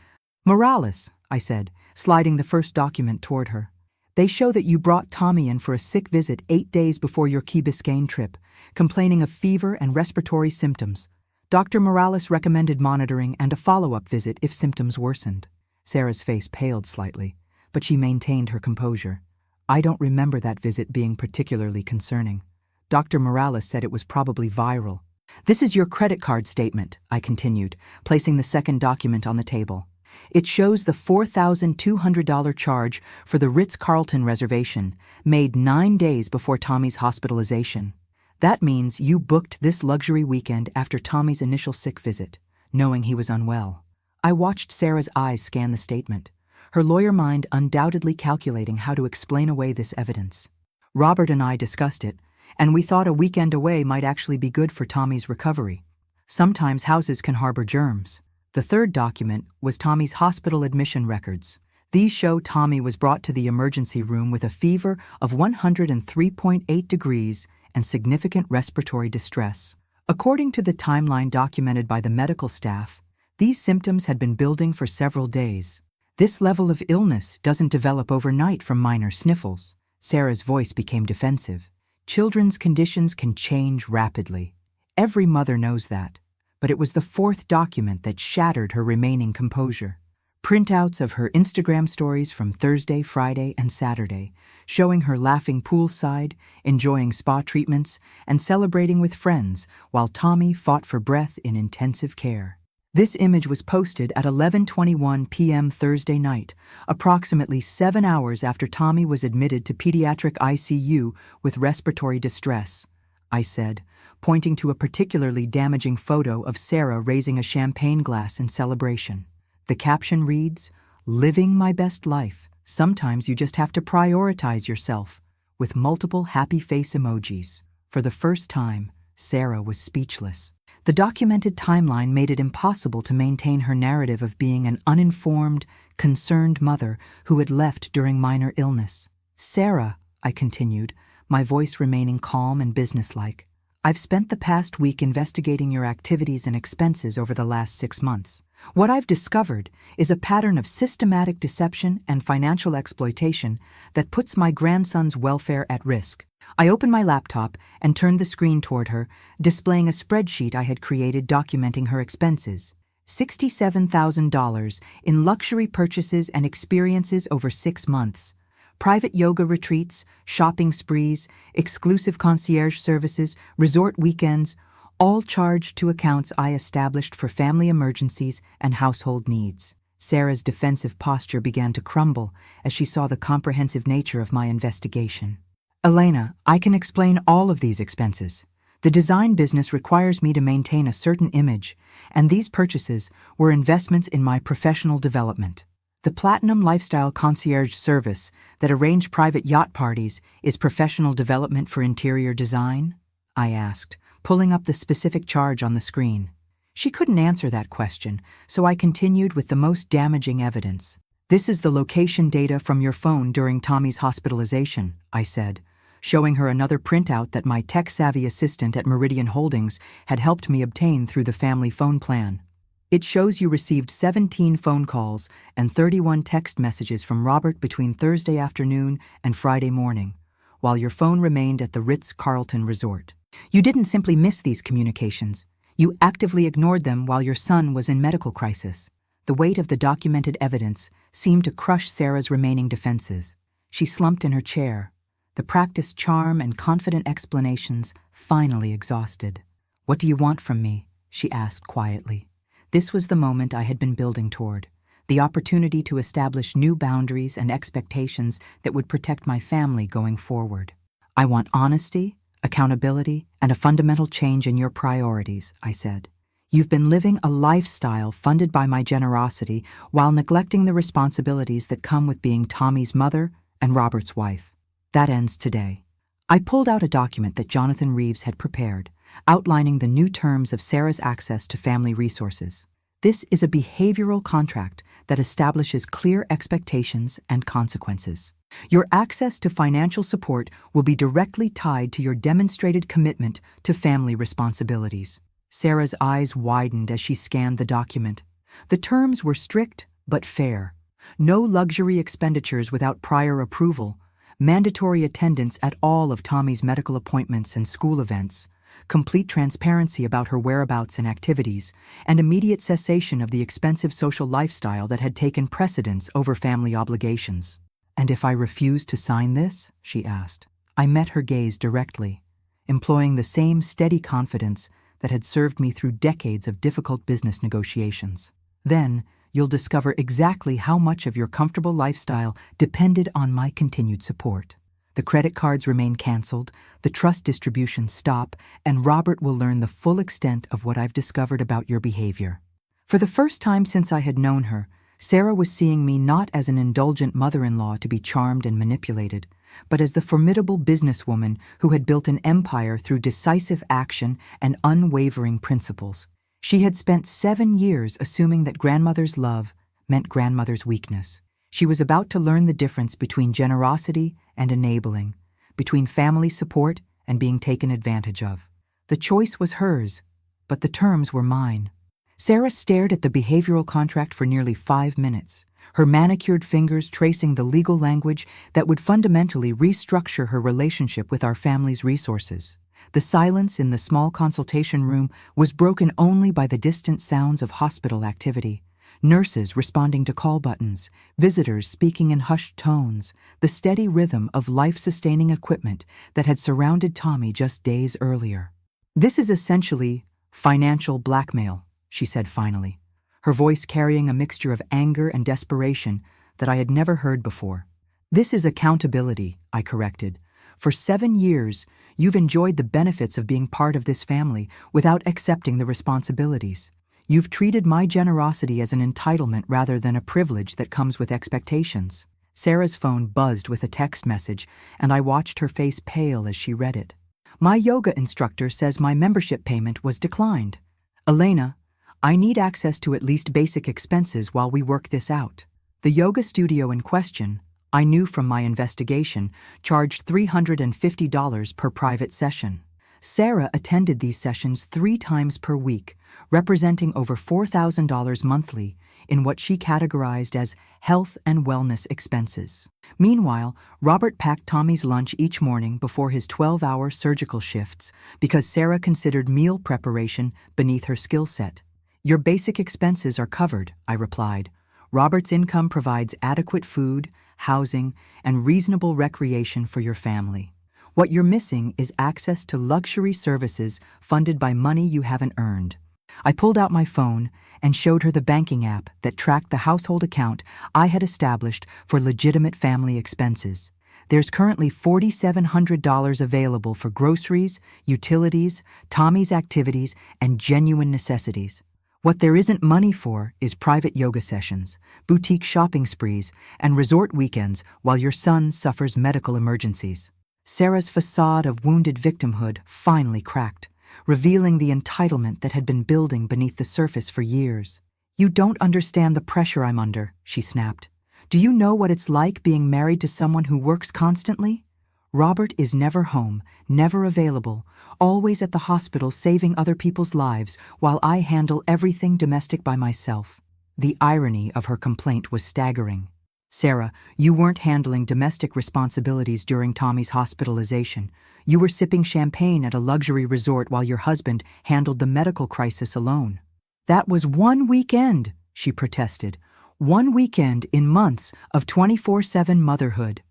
Morales, I said, sliding the first document toward her. They show that you brought Tommy in for a sick visit 8 days before your Key Biscayne trip, complaining of fever and respiratory symptoms. Dr. Morales recommended monitoring and a follow-up visit if symptoms worsened. Sarah's face paled slightly, but she maintained her composure. I don't remember that visit being particularly concerning. Dr. Morales said it was probably viral. This is your credit card statement, I continued, placing the second document on the table. It shows the $4,200 charge for the Ritz-Carlton reservation, made 9 days before Tommy's hospitalization. That means you booked this luxury weekend after Tommy's initial sick visit, knowing he was unwell. I watched Sarah's eyes scan the statement, her lawyer mind undoubtedly calculating how to explain away this evidence. Robert and I discussed it, and we thought a weekend away might actually be good for Tommy's recovery. Sometimes houses can harbor germs. The third document was Tommy's hospital admission records. These show Tommy was brought to the emergency room with a fever of 103.8 degrees and significant respiratory distress. According to the timeline documented by the medical staff, these symptoms had been building for several days. This level of illness doesn't develop overnight from minor sniffles. Sarah's voice became defensive. Children's conditions can change rapidly. Every mother knows that. But it was the fourth document that shattered her remaining composure. Printouts of her Instagram stories from Thursday, Friday, and Saturday, showing her laughing poolside, enjoying spa treatments, and celebrating with friends while Tommy fought for breath in intensive care. This image was posted at 11:21 p.m. Thursday night, approximately 7 hours after Tommy was admitted to pediatric ICU with respiratory distress, I said, pointing to a particularly damaging photo of Sarah raising a champagne glass in celebration. The caption reads, "Living my best life. Sometimes you just have to prioritize yourself," with multiple happy face emojis. For the first time, Sarah was speechless. The documented timeline made it impossible to maintain her narrative of being an uninformed, concerned mother who had left during minor illness. "Sarah," I continued, my voice remaining calm and businesslike, "I've spent the past week investigating your activities and expenses over the last 6 months. What I've discovered is a pattern of systematic deception and financial exploitation that puts my grandson's welfare at risk." I opened my laptop and turned the screen toward her, displaying a spreadsheet I had created documenting her expenses. $67,000 in luxury purchases and experiences over 6 months. Private yoga retreats, shopping sprees, exclusive concierge services, resort weekends, all charged to accounts I established for family emergencies and household needs. Sarah's defensive posture began to crumble as she saw the comprehensive nature of my investigation. "Elena, I can explain all of these expenses. The design business requires me to maintain a certain image, and these purchases were investments in my professional development. The Platinum Lifestyle Concierge service that arranged private yacht parties is professional development for interior design?" I asked, pulling up the specific charge on the screen. She couldn't answer that question, so I continued with the most damaging evidence. "This is the location data from your phone during Tommy's hospitalization," I said, showing her another printout that my tech-savvy assistant at Meridian Holdings had helped me obtain through the family phone plan. "It shows you received 17 phone calls and 31 text messages from Robert between Thursday afternoon and Friday morning, while your phone remained at the Ritz-Carlton Resort. You didn't simply miss these communications. You actively ignored them while your son was in medical crisis." The weight of the documented evidence seemed to crush Sarah's remaining defenses. She slumped in her chair, the practiced charm and confident explanations finally exhausted. "What do you want from me?" she asked quietly. This was the moment I had been building toward, the opportunity to establish new boundaries and expectations that would protect my family going forward. "I want honesty, accountability, and a fundamental change in your priorities," I said. "You've been living a lifestyle funded by my generosity while neglecting the responsibilities that come with being Tommy's mother and Robert's wife. That ends today." I pulled out a document that Jonathan Reeves had prepared, outlining the new terms of Sarah's access to family resources. "This is a behavioral contract that establishes clear expectations and consequences. Your access to financial support will be directly tied to your demonstrated commitment to family responsibilities." Sarah's eyes widened as she scanned the document. The terms were strict but fair. No luxury expenditures without prior approval, mandatory attendance at all of Tommy's medical appointments and school events, complete transparency about her whereabouts and activities, and immediate cessation of the expensive social lifestyle that had taken precedence over family obligations. "And if I refuse to sign this?" she asked. I met her gaze directly, employing the same steady confidence that had served me through decades of difficult business negotiations. "Then you'll discover exactly how much of your comfortable lifestyle depended on my continued support. The credit cards remain canceled, the trust distributions stop, and Robert will learn the full extent of what I've discovered about your behavior." For the first time since I had known her, Sarah was seeing me not as an indulgent mother-in-law to be charmed and manipulated, but as the formidable businesswoman who had built an empire through decisive action and unwavering principles. She had spent 7 years assuming that grandmother's love meant grandmother's weakness. She was about to learn the difference between generosity and enabling, between family support and being taken advantage of. The choice was hers, but the terms were mine. Sarah stared at the behavioral contract for nearly 5 minutes, her manicured fingers tracing the legal language that would fundamentally restructure her relationship with our family's resources. The silence in the small consultation room was broken only by the distant sounds of hospital activity. Nurses responding to call buttons, visitors speaking in hushed tones, the steady rhythm of life-sustaining equipment that had surrounded Tommy just days earlier. "This is essentially financial blackmail," she said finally, her voice carrying a mixture of anger and desperation that I had never heard before. "This is accountability," I corrected. "For 7 years, you've enjoyed the benefits of being part of this family without accepting the responsibilities. You've treated my generosity as an entitlement rather than a privilege that comes with expectations." Sarah's phone buzzed with a text message, and I watched her face pale as she read it. "My yoga instructor says my membership payment was declined. Elena, I need access to at least basic expenses while we work this out." The yoga studio in question, I knew from my investigation, charged $350 per private session. Sarah attended these sessions 3 times per week, representing over $4,000 monthly in what she categorized as health and wellness expenses. Meanwhile, Robert packed Tommy's lunch each morning before his 12-hour surgical shifts because Sarah considered meal preparation beneath her skill set. "Your basic expenses are covered," I replied. "Robert's income provides adequate food, housing, and reasonable recreation for your family. What you're missing is access to luxury services funded by money you haven't earned." I pulled out my phone and showed her the banking app that tracked the household account I had established for legitimate family expenses. There's currently $4,700 available for groceries, utilities, Tommy's activities, and genuine necessities. What there isn't money for is private yoga sessions, boutique shopping sprees, and resort weekends while your son suffers medical emergencies. Sarah's facade of wounded victimhood finally cracked, revealing the entitlement that had been building beneath the surface for years. "You don't understand the pressure I'm under," she snapped. "Do you know what it's like being married to someone who works constantly? Robert is never home, never available, always at the hospital saving other people's lives while I handle everything domestic by myself." The irony of her complaint was staggering. "Sarah, you weren't handling domestic responsibilities during Tommy's hospitalization. You were sipping champagne at a luxury resort while your husband handled the medical crisis alone." "That was one weekend," she protested. "One weekend in months of 24/7 motherhood."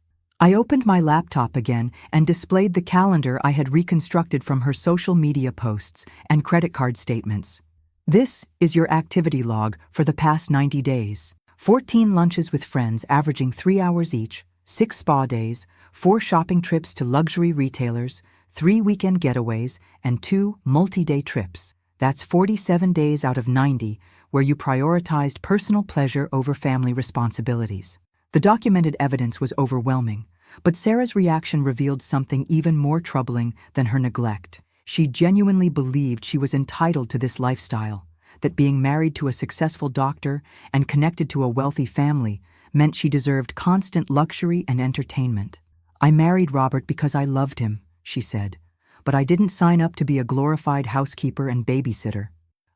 I opened my laptop again and displayed the calendar I had reconstructed from her social media posts and credit card statements. "This is your activity log for the past 90 days. 14 lunches with friends averaging 3 hours each, 6 spa days, 4 shopping trips to luxury retailers, 3 weekend getaways, and 2 multi-day trips. That's 47 days out of 90 where you prioritized personal pleasure over family responsibilities." The documented evidence was overwhelming, but Sarah's reaction revealed something even more troubling than her neglect. She genuinely believed she was entitled to this lifestyle, that being married to a successful doctor and connected to a wealthy family meant she deserved constant luxury and entertainment. "I married Robert because I loved him," she said, "but I didn't sign up to be a glorified housekeeper and babysitter.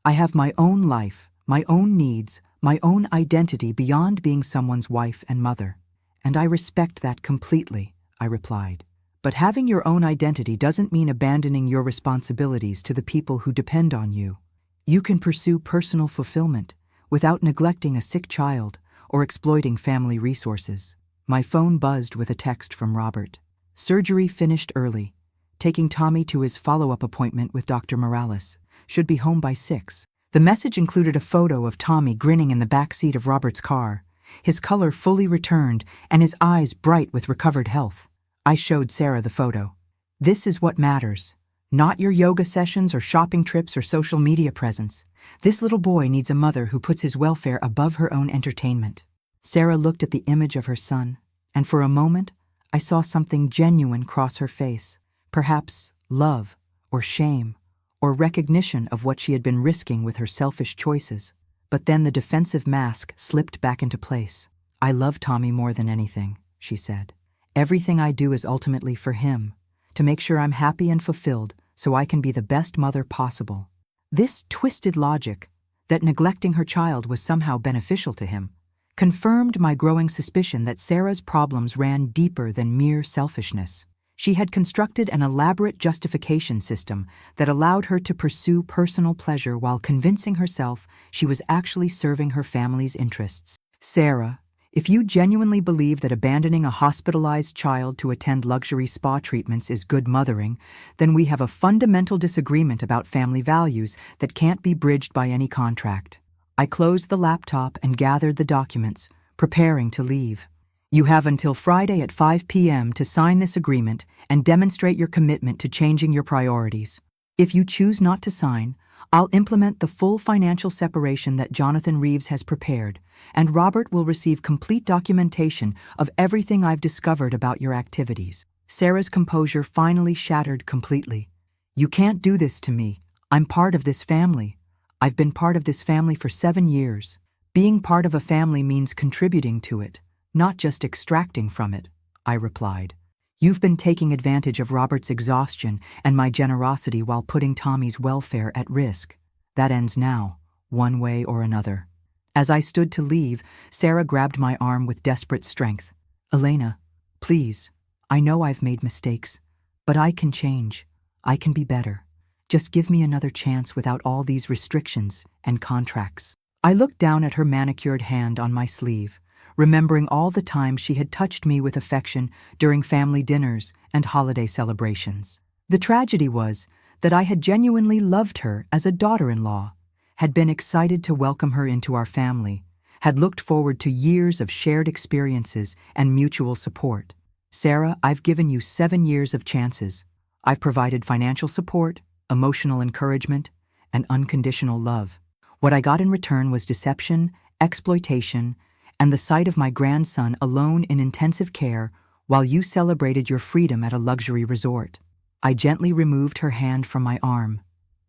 I have my own life, my own needs, my own identity beyond being someone's wife and mother. And I respect that completely," I replied. "But having your own identity doesn't mean abandoning your responsibilities to the people who depend on you. You can pursue personal fulfillment without neglecting a sick child or exploiting family resources." My phone buzzed with a text from Robert. "Surgery finished early. Taking Tommy to his follow-up appointment with Dr. Morales. Should be home by 6. The message included a photo of Tommy grinning in the back seat of Robert's car, his color fully returned and his eyes bright with recovered health. I showed Sarah the photo. "This is what matters. Not your yoga sessions or shopping trips or social media presence. This little boy needs a mother who puts his welfare above her own entertainment." Sarah looked at the image of her son, and for a moment, I saw something genuine cross her face. Perhaps love or shame or recognition of what she had been risking with her selfish choices. But then the defensive mask slipped back into place. "I love Tommy more than anything," she said. "Everything I do is ultimately for him, to make sure I'm happy and fulfilled so I can be the best mother possible." This twisted logic, that neglecting her child was somehow beneficial to him, confirmed my growing suspicion that Sarah's problems ran deeper than mere selfishness. She had constructed an elaborate justification system that allowed her to pursue personal pleasure while convincing herself she was actually serving her family's interests. Sarah, if you genuinely believe that abandoning a hospitalized child to attend luxury spa treatments is good mothering, then we have a fundamental disagreement about family values that can't be bridged by any contract. I closed the laptop and gathered the documents, preparing to leave. You have until Friday at 5 p.m. to sign this agreement and demonstrate your commitment to changing your priorities. If you choose not to sign, I'll implement the full financial separation that Jonathan Reeves has prepared, and Robert will receive complete documentation of everything I've discovered about your activities. Sarah's composure finally shattered completely. You can't do this to me. I'm part of this family. I've been part of this family for 7 years. Being part of a family means contributing to it, not just extracting from it, I replied. You've been taking advantage of Robert's exhaustion and my generosity while putting Tommy's welfare at risk. That ends now, one way or another. As I stood to leave, Sarah grabbed my arm with desperate strength. Elena, please, I know I've made mistakes, but I can change. I can be better. Just give me another chance without all these restrictions and contracts. I looked down at her manicured hand on my sleeve, remembering all the times she had touched me with affection during family dinners and holiday celebrations. The tragedy was that I had genuinely loved her as a daughter-in-law, had been excited to welcome her into our family, had looked forward to years of shared experiences and mutual support. Sarah, I've given you 7 years of chances. I've provided financial support, emotional encouragement, and unconditional love. What I got in return was deception, exploitation, and the sight of my grandson alone in intensive care while you celebrated your freedom at a luxury resort. I gently removed her hand from my arm.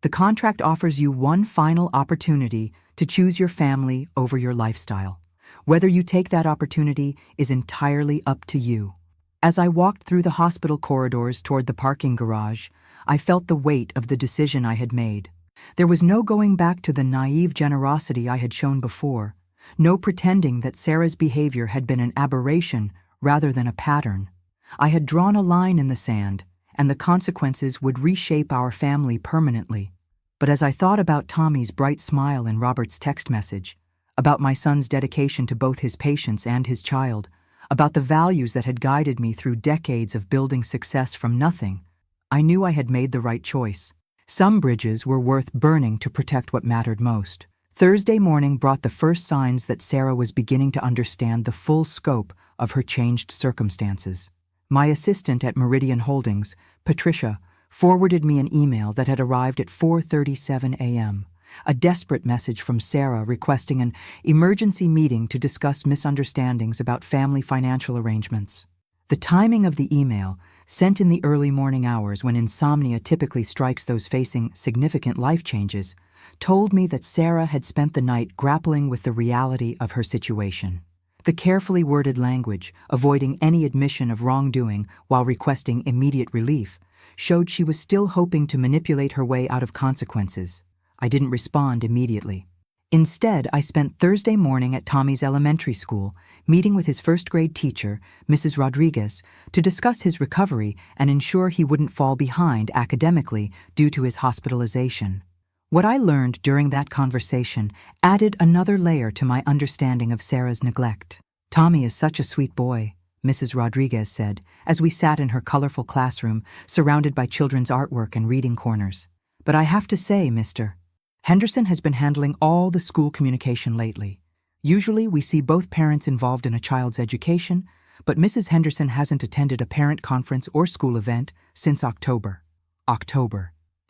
The contract offers you one final opportunity to choose your family over your lifestyle. Whether you take that opportunity is entirely up to you. As I walked through the hospital corridors toward the parking garage, I felt the weight of the decision I had made. There was no going back to the naive generosity I had shown before, no pretending that Sarah's behavior had been an aberration rather than a pattern. I had drawn a line in the sand, and the consequences would reshape our family permanently. But as I thought about Tommy's bright smile in Robert's text message, about my son's dedication to both his patients and his child, about the values that had guided me through decades of building success from nothing, I knew I had made the right choice. Some bridges were worth burning to protect what mattered most. Thursday morning brought the first signs that Sarah was beginning to understand the full scope of her changed circumstances. My assistant at Meridian Holdings, Patricia, forwarded me an email that had arrived at 4:37 a.m., a desperate message from Sarah requesting an emergency meeting to discuss misunderstandings about family financial arrangements. The timing of the email, sent in the early morning hours when insomnia typically strikes those facing significant life changes, told me that Sarah had spent the night grappling with the reality of her situation. The carefully worded language, avoiding any admission of wrongdoing while requesting immediate relief, showed she was still hoping to manipulate her way out of consequences. I didn't respond immediately. Instead, I spent Thursday morning at Tommy's elementary school, meeting with his first-grade teacher, Mrs. Rodriguez, to discuss his recovery and ensure he wouldn't fall behind academically due to his hospitalization. What I learned during that conversation added another layer to my understanding of Sarah's neglect. Tommy is such a sweet boy, Mrs. Rodriguez said, as we sat in her colorful classroom, surrounded by children's artwork and reading corners. But I have to say, Mr. Henderson has been handling all the school communication lately. Usually we see both parents involved in a child's education, but Mrs. Henderson hasn't attended a parent conference or school event since October.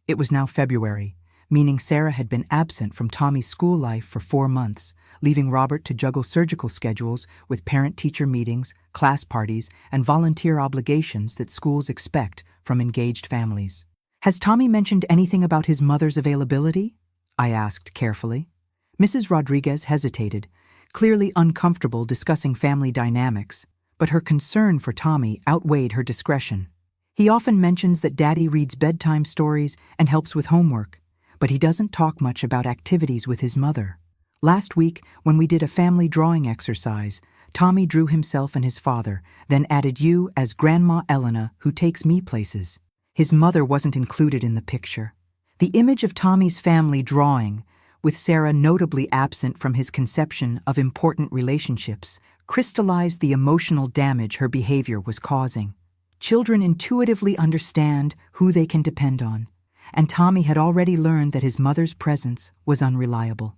It was now February, meaning Sarah had been absent from Tommy's school life for 4 months, leaving Robert to juggle surgical schedules with parent-teacher meetings, class parties, and volunteer obligations that schools expect from engaged families. Has Tommy mentioned anything about his mother's availability? I asked carefully. Mrs. Rodriguez hesitated, clearly uncomfortable discussing family dynamics, but her concern for Tommy outweighed her discretion. He often mentions that Daddy reads bedtime stories and helps with homework, but he doesn't talk much about activities with his mother, Last week, when we did a family drawing exercise, Tommy drew himself and his father, then added you as Grandma Elena, who takes me places. His mother wasn't included in the picture. The image of Tommy's family drawing, with Sarah notably absent from his conception of important relationships, crystallized the emotional damage her behavior was causing. Children intuitively understand who they can depend on, and Tommy had already learned that his mother's presence was unreliable.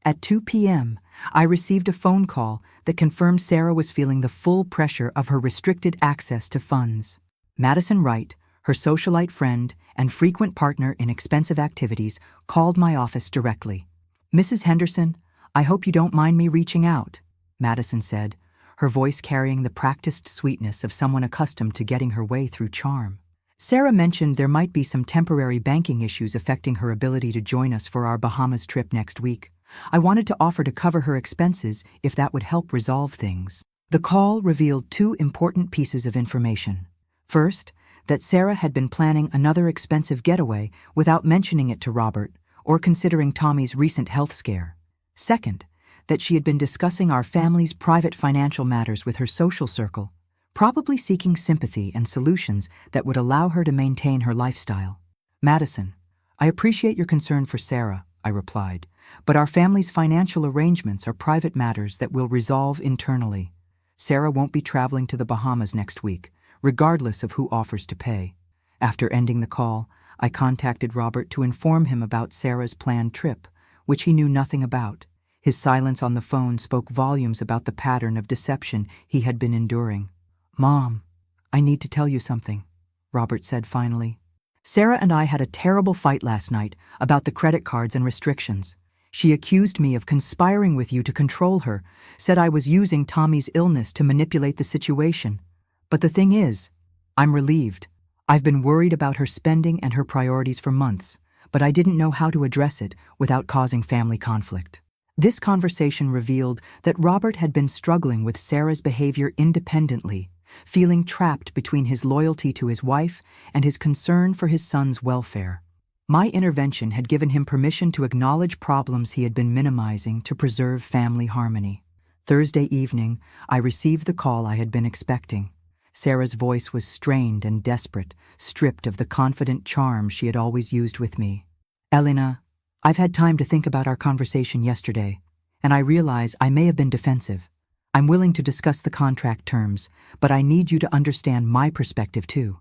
At 2 p.m., I received a phone call that confirmed Sarah was feeling the full pressure of her restricted access to funds. Madison Wright, her socialite friend and frequent partner in expensive activities, called my office directly. "Mrs. Henderson, I hope you don't mind me reaching out," Madison said, her voice carrying the practiced sweetness of someone accustomed to getting her way through charm. Sarah mentioned there might be some temporary banking issues affecting her ability to join us for our Bahamas trip next week. I wanted to offer to cover her expenses if that would help resolve things. The call revealed two important pieces of information. First, that Sarah had been planning another expensive getaway without mentioning it to Robert or considering Tommy's recent health scare. Second, that she had been discussing our family's private financial matters with her social circle, probably seeking sympathy and solutions that would allow her to maintain her lifestyle. "Madison, I appreciate your concern for Sarah," I replied, "but our family's financial arrangements are private matters that we'll resolve internally. Sarah won't be traveling to the Bahamas next week, regardless of who offers to pay." After ending the call, I contacted Robert to inform him about Sarah's planned trip, which he knew nothing about. His silence on the phone spoke volumes about the pattern of deception he had been enduring. "Mom, I need to tell you something," Robert said finally. "Sarah and I had a terrible fight last night about the credit cards and restrictions. She accused me of conspiring with you to control her, said I was using Tommy's illness to manipulate the situation. But the thing is, I'm relieved. I've been worried about her spending and her priorities for months, but I didn't know how to address it without causing family conflict." This conversation revealed that Robert had been struggling with Sarah's behavior independently, feeling trapped between his loyalty to his wife and his concern for his son's welfare. My intervention had given him permission to acknowledge problems he had been minimizing to preserve family harmony. Thursday evening, I received the call I had been expecting. Sarah's voice was strained and desperate, stripped of the confident charm she had always used with me. "Elena, I've had time to think about our conversation yesterday, and I realize I may have been defensive. I'm willing to discuss the contract terms, but I need you to understand my perspective too."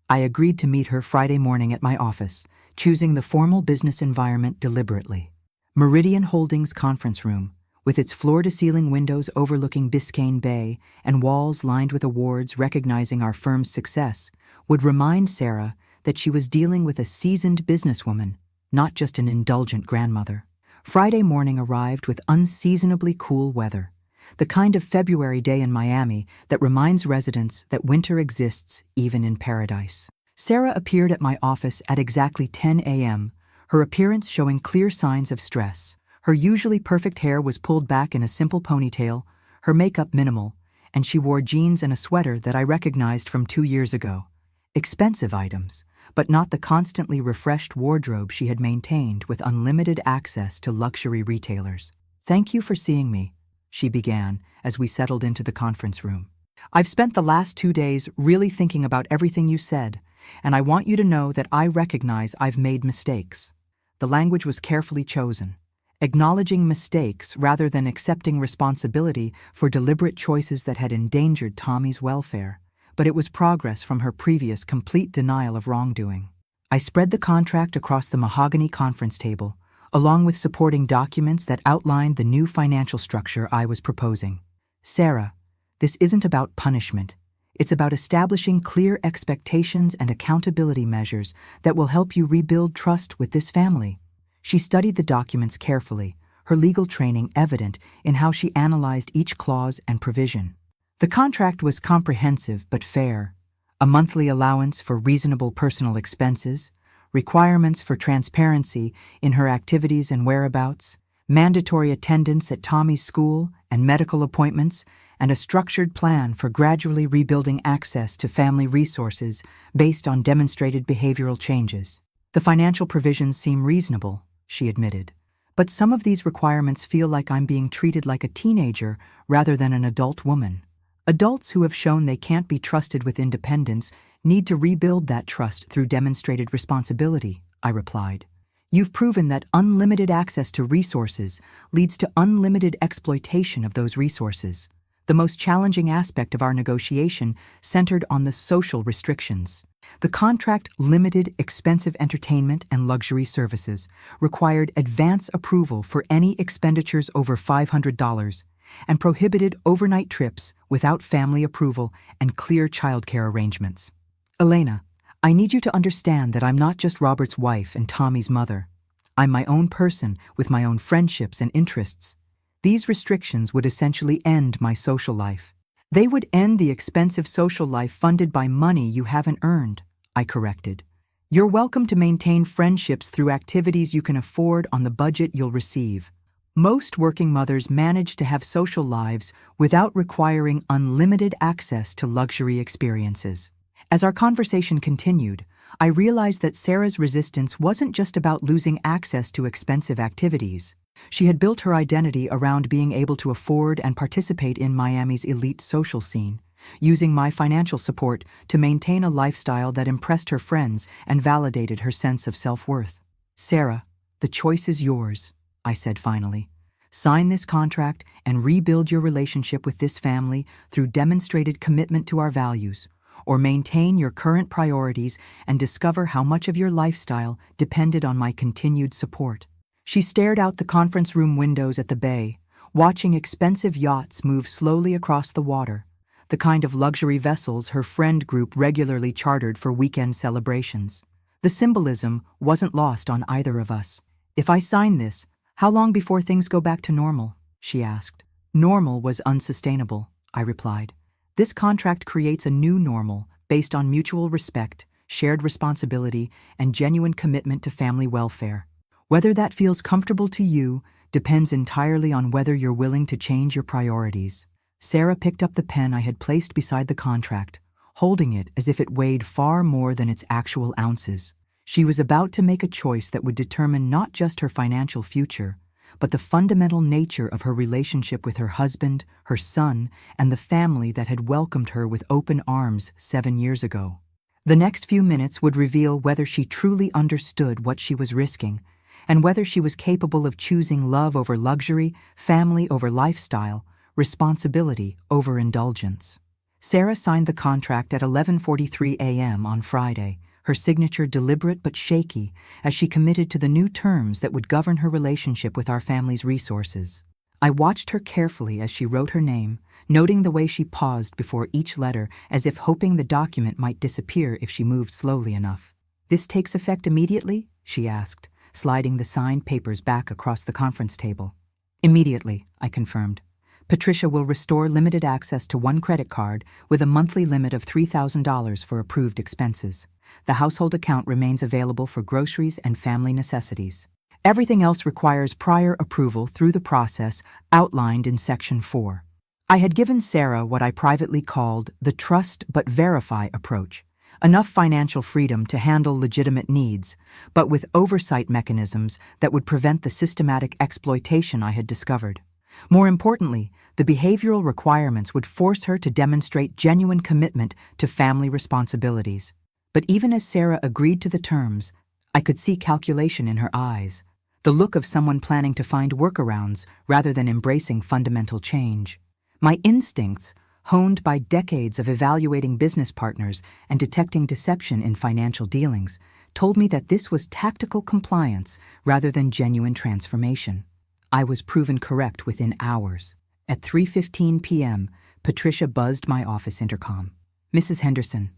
I agreed to meet her Friday morning at my office, choosing the formal business environment deliberately. Meridian Holdings conference room, with its floor-to-ceiling windows overlooking Biscayne Bay and walls lined with awards recognizing our firm's success, would remind Sarah that she was dealing with a seasoned businesswoman, not just an indulgent grandmother. Friday morning arrived with unseasonably cool weather, the kind of February day in Miami that reminds residents that winter exists even in paradise. Sarah appeared at my office at exactly 10 a.m., her appearance showing clear signs of stress. Her usually perfect hair was pulled back in a simple ponytail, her makeup minimal, and she wore jeans and a sweater that I recognized from 2 years ago. Expensive items, but not the constantly refreshed wardrobe she had maintained with unlimited access to luxury retailers. "Thank you for seeing me," she began as we settled into the conference room. "I've spent the last 2 days really thinking about everything you said, and I want you to know that I recognize I've made mistakes." The language was carefully chosen, acknowledging mistakes rather than accepting responsibility for deliberate choices that had endangered Tommy's welfare. But it was progress from her previous complete denial of wrongdoing. I spread the contract across the mahogany conference table, along with supporting documents that outlined the new financial structure I was proposing. "Sarah, this isn't about punishment. It's about establishing clear expectations and accountability measures that will help you rebuild trust with this family." She studied the documents carefully, her legal training evident in how she analyzed each clause and provision. The contract was comprehensive but fair: a monthly allowance for reasonable personal expenses, requirements for transparency in her activities and whereabouts, mandatory attendance at Tommy's school and medical appointments, and a structured plan for gradually rebuilding access to family resources based on demonstrated behavioral changes. "The financial provisions seem reasonable," she admitted, But some of these requirements feel like I'm being treated like a teenager rather than an adult woman. Adults who have shown they can't be trusted with independence need to rebuild that trust through demonstrated responsibility, I replied. You've proven that unlimited access to resources leads to unlimited exploitation of those resources. The most challenging aspect of our negotiation centered on the social restrictions. The contract limited expensive entertainment and luxury services, required advance approval for any expenditures over $500, and prohibited overnight trips without family approval and clear childcare arrangements. Elena, I need you to understand that I'm not just Robert's wife and Tommy's mother. I'm my own person with my own friendships and interests. These restrictions would essentially end my social life. They would end the expensive social life funded by money you haven't earned, I corrected. You're welcome to maintain friendships through activities you can afford on the budget you'll receive. Most working mothers manage to have social lives without requiring unlimited access to luxury experiences. As our conversation continued, I realized that Sarah's resistance wasn't just about losing access to expensive activities. She had built her identity around being able to afford and participate in Miami's elite social scene, using my financial support to maintain a lifestyle that impressed her friends and validated her sense of self-worth. Sarah, the choice is yours, I said finally. Sign this contract and rebuild your relationship with this family through demonstrated commitment to our values, or maintain your current priorities and discover how much of your lifestyle depended on my continued support. She stared out the conference room windows at the bay, watching expensive yachts move slowly across the water, the kind of luxury vessels her friend group regularly chartered for weekend celebrations. The symbolism wasn't lost on either of us. If I sign this, how long before things go back to normal? She asked. Normal was unsustainable, I replied. This contract creates a new normal based on mutual respect, shared responsibility, and genuine commitment to family welfare. Whether that feels comfortable to you depends entirely on whether you're willing to change your priorities. Sarah picked up the pen I had placed beside the contract, holding it as if it weighed far more than its actual ounces. She was about to make a choice that would determine not just her financial future, but the fundamental nature of her relationship with her husband, her son, and the family that had welcomed her with open arms 7 years ago. The next few minutes would reveal whether she truly understood what she was risking, and whether she was capable of choosing love over luxury, family over lifestyle, responsibility over indulgence. Sarah signed the contract at 11:43 a.m. on Friday, her signature deliberate but shaky as she committed to the new terms that would govern her relationship with our family's resources. I watched her carefully as she wrote her name, noting the way she paused before each letter as if hoping the document might disappear if she moved slowly enough. "This takes effect immediately?" she asked, sliding the signed papers back across the conference table. "Immediately," I confirmed. "Patricia will restore limited access to one credit card with a monthly limit of $3,000 for approved expenses. The household account remains available for groceries and family necessities. Everything else requires prior approval through the process outlined in Section 4. I had given Sarah what I privately called the trust but verify approach, enough financial freedom to handle legitimate needs, but with oversight mechanisms that would prevent the systematic exploitation I had discovered. More importantly, the behavioral requirements would force her to demonstrate genuine commitment to family responsibilities. But even as Sarah agreed to the terms, I could see calculation in her eyes, the look of someone planning to find workarounds rather than embracing fundamental change. My instincts, honed by decades of evaluating business partners and detecting deception in financial dealings, told me that this was tactical compliance rather than genuine transformation. I was proven correct within hours. At 3:15 p.m., Patricia buzzed my office intercom. "Mrs. Henderson,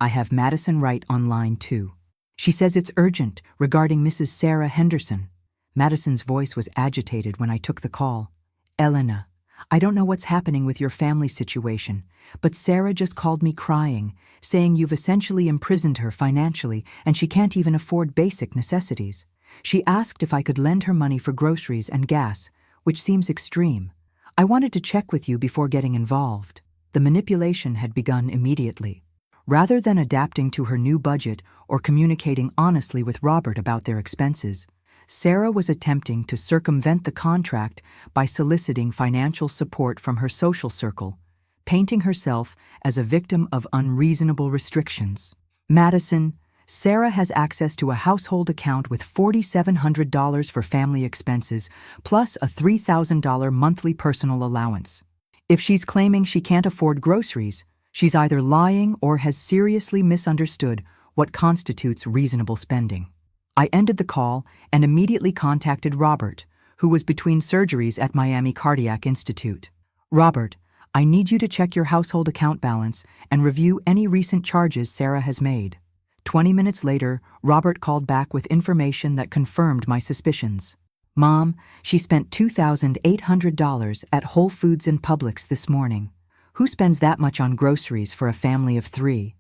I have Madison Wright on line 2. She says it's urgent regarding Mrs. Sarah Henderson." Madison's voice was agitated when I took the call. "Elena, I don't know what's happening with your family situation, but Sarah just called me crying, saying you've essentially imprisoned her financially and she can't even afford basic necessities. She asked if I could lend her money for groceries and gas, which seems extreme. I wanted to check with you before getting involved." The manipulation had begun immediately. Rather than adapting to her new budget or communicating honestly with Robert about their expenses, Sarah was attempting to circumvent the contract by soliciting financial support from her social circle, painting herself as a victim of unreasonable restrictions. Madison, Sarah has access to a household account with $4,700 for family expenses, plus a $3,000 monthly personal allowance. If she's claiming she can't afford groceries, she's either lying or has seriously misunderstood what constitutes reasonable spending. I ended the call and immediately contacted Robert, who was between surgeries at Miami Cardiac Institute. Robert, I need you to check your household account balance and review any recent charges Sarah has made. 20 minutes later, Robert called back with information that confirmed my suspicions. Mom, she spent $2,800 at Whole Foods and Publix this morning. Who spends that much on groceries for a family of 3?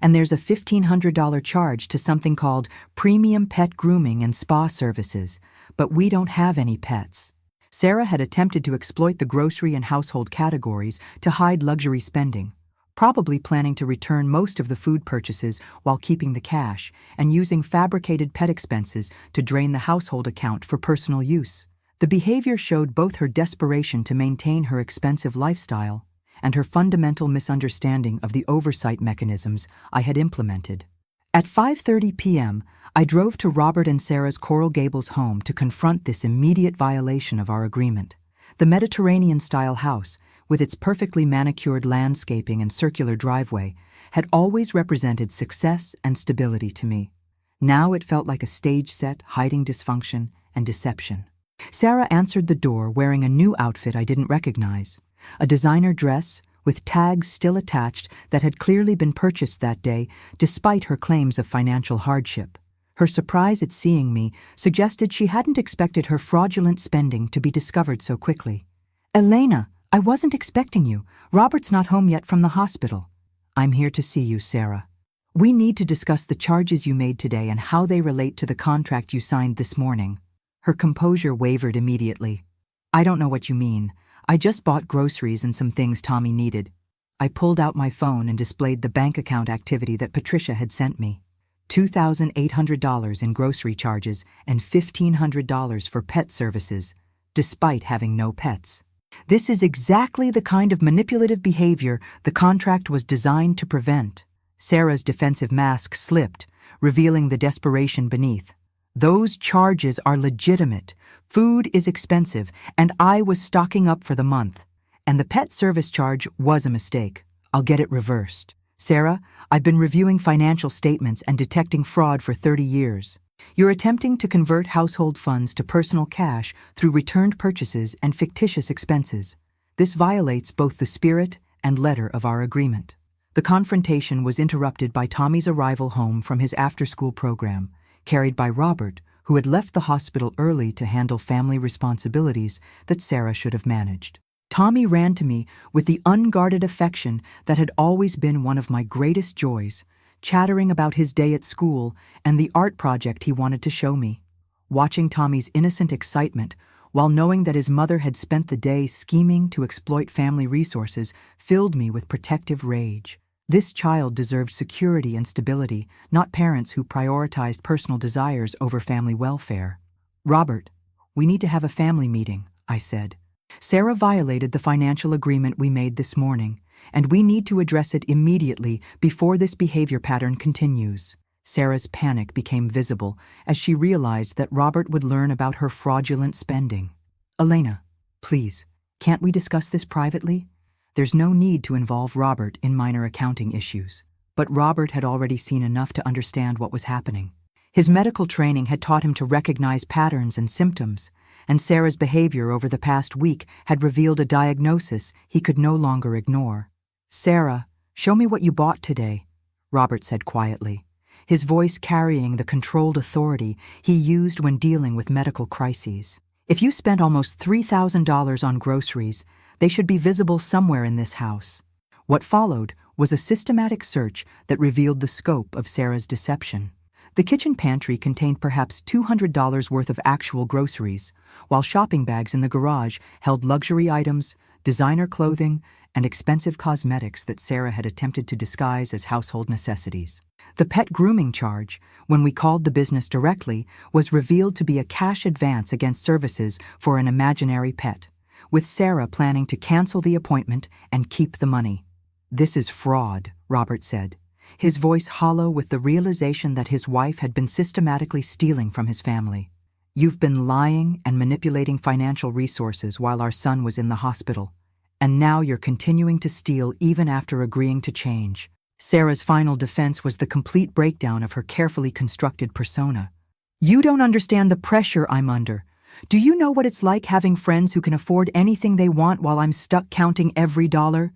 And there's a $1,500 charge to something called premium pet grooming and spa services, but we don't have any pets. Sarah had attempted to exploit the grocery and household categories to hide luxury spending, probably planning to return most of the food purchases while keeping the cash and using fabricated pet expenses to drain the household account for personal use. The behavior showed both her desperation to maintain her expensive lifestyle and her fundamental misunderstanding of the oversight mechanisms I had implemented. At 5:30 p.m., I drove to Robert and Sarah's Coral Gables home to confront this immediate violation of our agreement. The Mediterranean-style house, with its perfectly manicured landscaping and circular driveway, had always represented success and stability to me. Now it felt like a stage set hiding dysfunction and deception. Sarah answered the door wearing a new outfit I didn't recognize, a designer dress with tags still attached that had clearly been purchased that day despite her claims of financial hardship. Her surprise at seeing me suggested she hadn't expected her fraudulent spending to be discovered so quickly. Elena, I wasn't expecting you. Robert's not home yet from the hospital. I'm here to see you, Sarah. We need to discuss the charges you made today and how they relate to the contract you signed this morning. Her composure wavered immediately. I don't know what you mean. I just bought groceries and some things Tommy needed. I pulled out my phone and displayed the bank account activity that Patricia had sent me. $2,800 in grocery charges and $1,500 for pet services, despite having no pets. This is exactly the kind of manipulative behavior the contract was designed to prevent. Sarah's defensive mask slipped, revealing the desperation beneath. Those charges are legitimate. Food is expensive, and I was stocking up for the month. And the pet service charge was a mistake. I'll get it reversed. Sarah, I've been reviewing financial statements and detecting fraud for 30 years. You're attempting to convert household funds to personal cash through returned purchases and fictitious expenses. This violates both the spirit and letter of our agreement. The confrontation was interrupted by Tommy's arrival home from his after-school program, carried by Robert, who had left the hospital early to handle family responsibilities that Sarah should have managed. Tommy ran to me with the unguarded affection that had always been one of my greatest joys, chattering about his day at school and the art project he wanted to show me. Watching Tommy's innocent excitement, while knowing that his mother had spent the day scheming to exploit family resources, filled me with protective rage. This child deserved security and stability, not parents who prioritized personal desires over family welfare. Robert, we need to have a family meeting, I said. Sarah violated the financial agreement we made this morning, and we need to address it immediately before this behavior pattern continues. Sarah's panic became visible as she realized that Robert would learn about her fraudulent spending. Elena, please, can't we discuss this privately? There's no need to involve Robert in minor accounting issues. But Robert had already seen enough to understand what was happening. His medical training had taught him to recognize patterns and symptoms, and Sarah's behavior over the past week had revealed a diagnosis he could no longer ignore. Sarah, show me what you bought today, Robert said quietly, his voice carrying the controlled authority he used when dealing with medical crises. If you spent almost $3,000 on groceries, they should be visible somewhere in this house. What followed was a systematic search that revealed the scope of Sarah's deception. The kitchen pantry contained perhaps $200 worth of actual groceries, while shopping bags in the garage held luxury items, designer clothing, and expensive cosmetics that Sarah had attempted to disguise as household necessities. The pet grooming charge, when we called the business directly, was revealed to be a cash advance against services for an imaginary pet, with Sarah planning to cancel the appointment and keep the money. "This is fraud," Robert said, his voice hollow with the realization that his wife had been systematically stealing from his family. "You've been lying and manipulating financial resources while our son was in the hospital, and now you're continuing to steal even after agreeing to change." Sarah's final defense was the complete breakdown of her carefully constructed persona. "You don't understand the pressure I'm under. Do you know what it's like having friends who can afford anything they want while I'm stuck counting every dollar?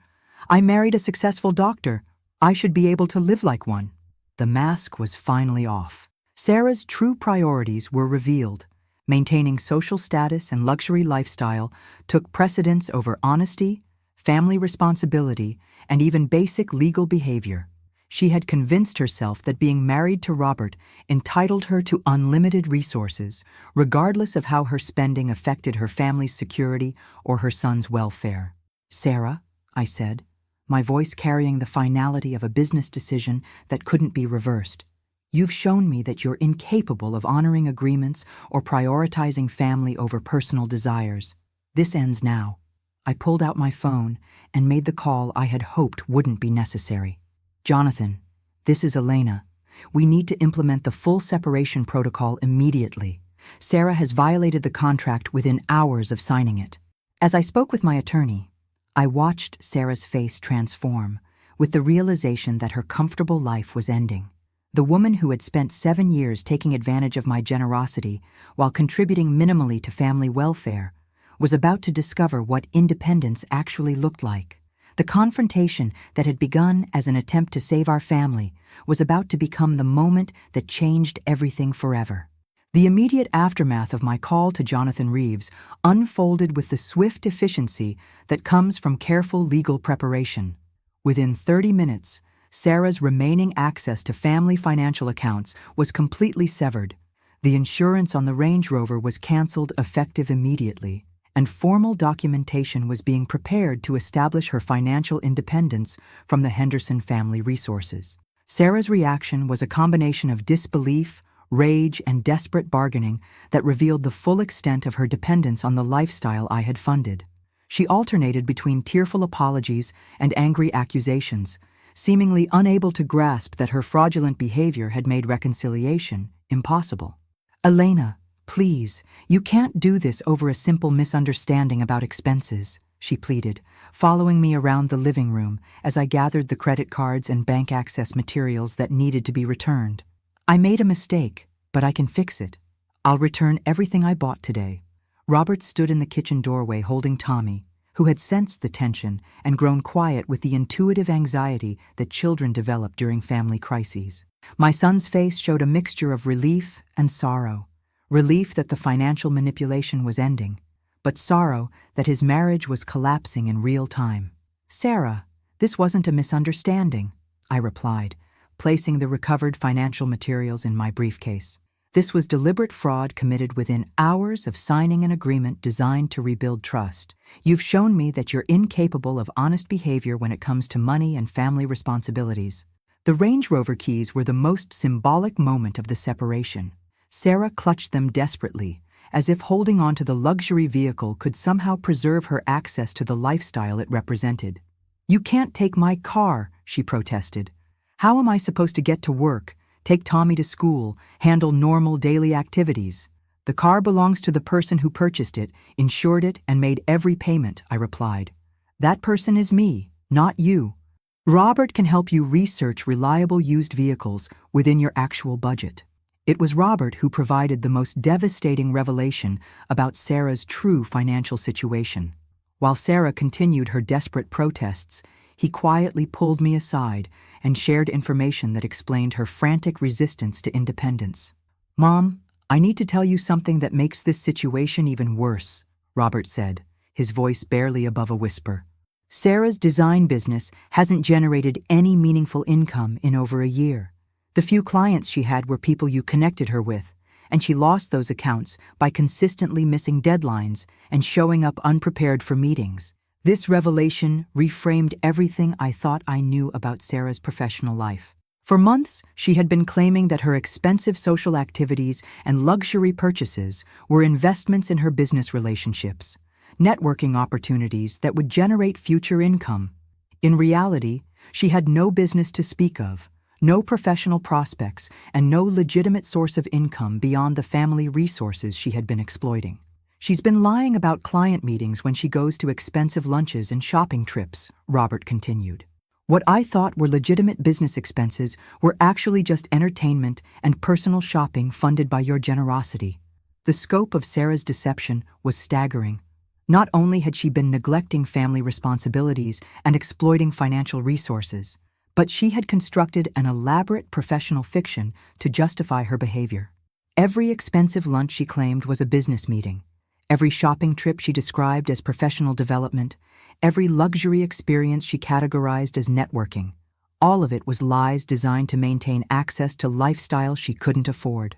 I married a successful doctor. I should be able to live like one." The mask was finally off. Sarah's true priorities were revealed. Maintaining social status and luxury lifestyle took precedence over honesty, family responsibility, and even basic legal behavior. She had convinced herself that being married to Robert entitled her to unlimited resources, regardless of how her spending affected her family's security or her son's welfare. "Sarah," I said, my voice carrying the finality of a business decision that couldn't be reversed, "you've shown me that you're incapable of honoring agreements or prioritizing family over personal desires. This ends now." I pulled out my phone and made the call I had hoped wouldn't be necessary. "Jonathan, this is Elena. We need to implement the full separation protocol immediately. Sarah has violated the contract within hours of signing it." As I spoke with my attorney, I watched Sarah's face transform with the realization that her comfortable life was ending. The woman who had spent 7 years taking advantage of my generosity while contributing minimally to family welfare was about to discover what independence actually looked like. The confrontation that had begun as an attempt to save our family was about to become the moment that changed everything forever. The immediate aftermath of my call to Jonathan Reeves unfolded with the swift efficiency that comes from careful legal preparation. Within 30 minutes, Sarah's remaining access to family financial accounts was completely severed. The insurance on the Range Rover was canceled effective immediately, and formal documentation was being prepared to establish her financial independence from the Henderson family resources. Sarah's reaction was a combination of disbelief, rage, and desperate bargaining that revealed the full extent of her dependence on the lifestyle I had funded. She alternated between tearful apologies and angry accusations, seemingly unable to grasp that her fraudulent behavior had made reconciliation impossible. "Elena, please, you can't do this over a simple misunderstanding about expenses," she pleaded, following me around the living room as I gathered the credit cards and bank access materials that needed to be returned. "I made a mistake, but I can fix it. I'll return everything I bought today." Robert stood in the kitchen doorway holding Tommy, who had sensed the tension and grown quiet with the intuitive anxiety that children develop during family crises. My son's face showed a mixture of relief and sorrow. Relief that the financial manipulation was ending, but sorrow that his marriage was collapsing in real time. "Sarah, this wasn't a misunderstanding," I replied, placing the recovered financial materials in my briefcase. "This was deliberate fraud committed within hours of signing an agreement designed to rebuild trust. You've shown me that you're incapable of honest behavior when it comes to money and family responsibilities." The Range Rover keys were the most symbolic moment of the separation. Sarah clutched them desperately, as if holding on to the luxury vehicle could somehow preserve her access to the lifestyle it represented. "You can't take my car," she protested. "How am I supposed to get to work, take Tommy to school, handle normal daily activities? The car belongs to the person who purchased it, insured it, and made every payment," I replied. "That person is me, not you. Robert can help you research reliable used vehicles within your actual budget." It was Robert who provided the most devastating revelation about Sarah's true financial situation. While Sarah continued her desperate protests, he quietly pulled me aside and shared information that explained her frantic resistance to independence. "Mom, I need to tell you something that makes this situation even worse," Robert said, his voice barely above a whisper. "Sarah's design business hasn't generated any meaningful income in over a year. The few clients she had were people you connected her with, and she lost those accounts by consistently missing deadlines and showing up unprepared for meetings. This revelation reframed everything I thought I knew about Sarah's professional life. For months, she had been claiming that her expensive social activities and luxury purchases were investments in her business relationships, networking opportunities that would generate future income. In reality, she had no business to speak of, no professional prospects, and no legitimate source of income beyond the family resources she had been exploiting. She's been lying about client meetings when she goes to expensive lunches and shopping trips, Robert continued. What I thought were legitimate business expenses were actually just entertainment and personal shopping funded by your generosity. The scope of Sarah's deception was staggering. Not only had she been neglecting family responsibilities and exploiting financial resources, but she had constructed an elaborate professional fiction to justify her behavior. Every expensive lunch she claimed was a business meeting. Every shopping trip she described as professional development. Every luxury experience she categorized as networking. All of it was lies designed to maintain access to lifestyle she couldn't afford.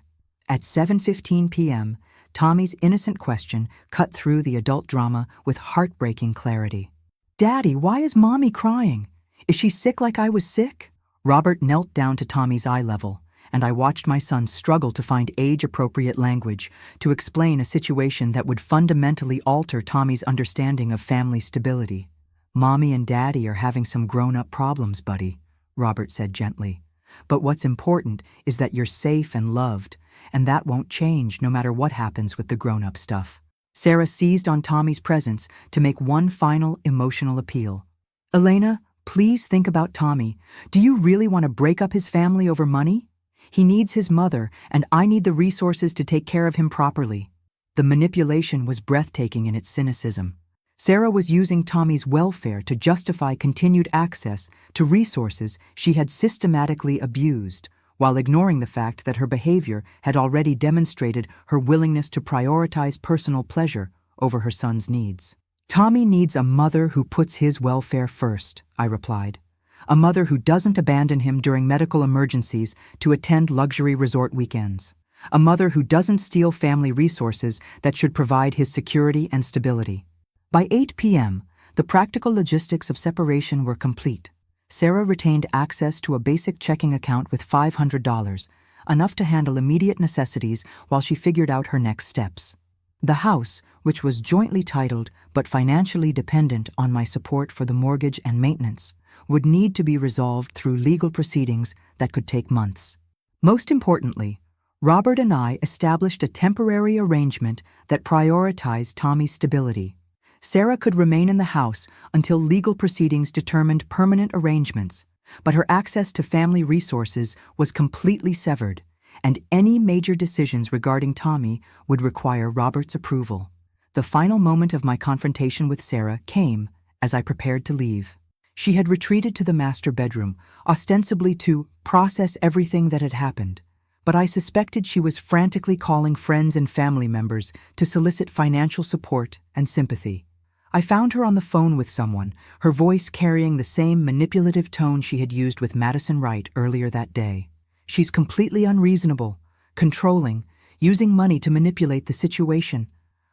At 7:15 p.m., Tommy's innocent question cut through the adult drama with heartbreaking clarity. "Daddy, why is Mommy crying? Is she sick like I was sick?" Robert knelt down to Tommy's eye level, and I watched my son struggle to find age-appropriate language to explain a situation that would fundamentally alter Tommy's understanding of family stability. "Mommy and Daddy are having some grown-up problems, buddy," Robert said gently. "But what's important is that you're safe and loved, and that won't change no matter what happens with the grown-up stuff." Sarah seized on Tommy's presence to make one final emotional appeal. "Elena, please think about Tommy. Do you really want to break up his family over money? He needs his mother, and I need the resources to take care of him properly." The manipulation was breathtaking in its cynicism. Sarah was using Tommy's welfare to justify continued access to resources she had systematically abused, while ignoring the fact that her behavior had already demonstrated her willingness to prioritize personal pleasure over her son's needs. "Tommy needs a mother who puts his welfare first," I replied. "A mother who doesn't abandon him during medical emergencies to attend luxury resort weekends. A mother who doesn't steal family resources that should provide his security and stability." By 8 p.m., the practical logistics of separation were complete. Sarah retained access to a basic checking account with $500, enough to handle immediate necessities while she figured out her next steps. The house, which was jointly titled but financially dependent on my support for the mortgage and maintenance, would need to be resolved through legal proceedings that could take months. Most importantly, Robert and I established a temporary arrangement that prioritized Tommy's stability. Sarah could remain in the house until legal proceedings determined permanent arrangements, but her access to family resources was completely severed, and any major decisions regarding Tommy would require Robert's approval. The final moment of my confrontation with Sarah came as I prepared to leave. She had retreated to the master bedroom, ostensibly to process everything that had happened, but I suspected she was frantically calling friends and family members to solicit financial support and sympathy. I found her on the phone with someone, her voice carrying the same manipulative tone she had used with Madison Wright earlier that day. "She's completely unreasonable, controlling, using money to manipulate the situation.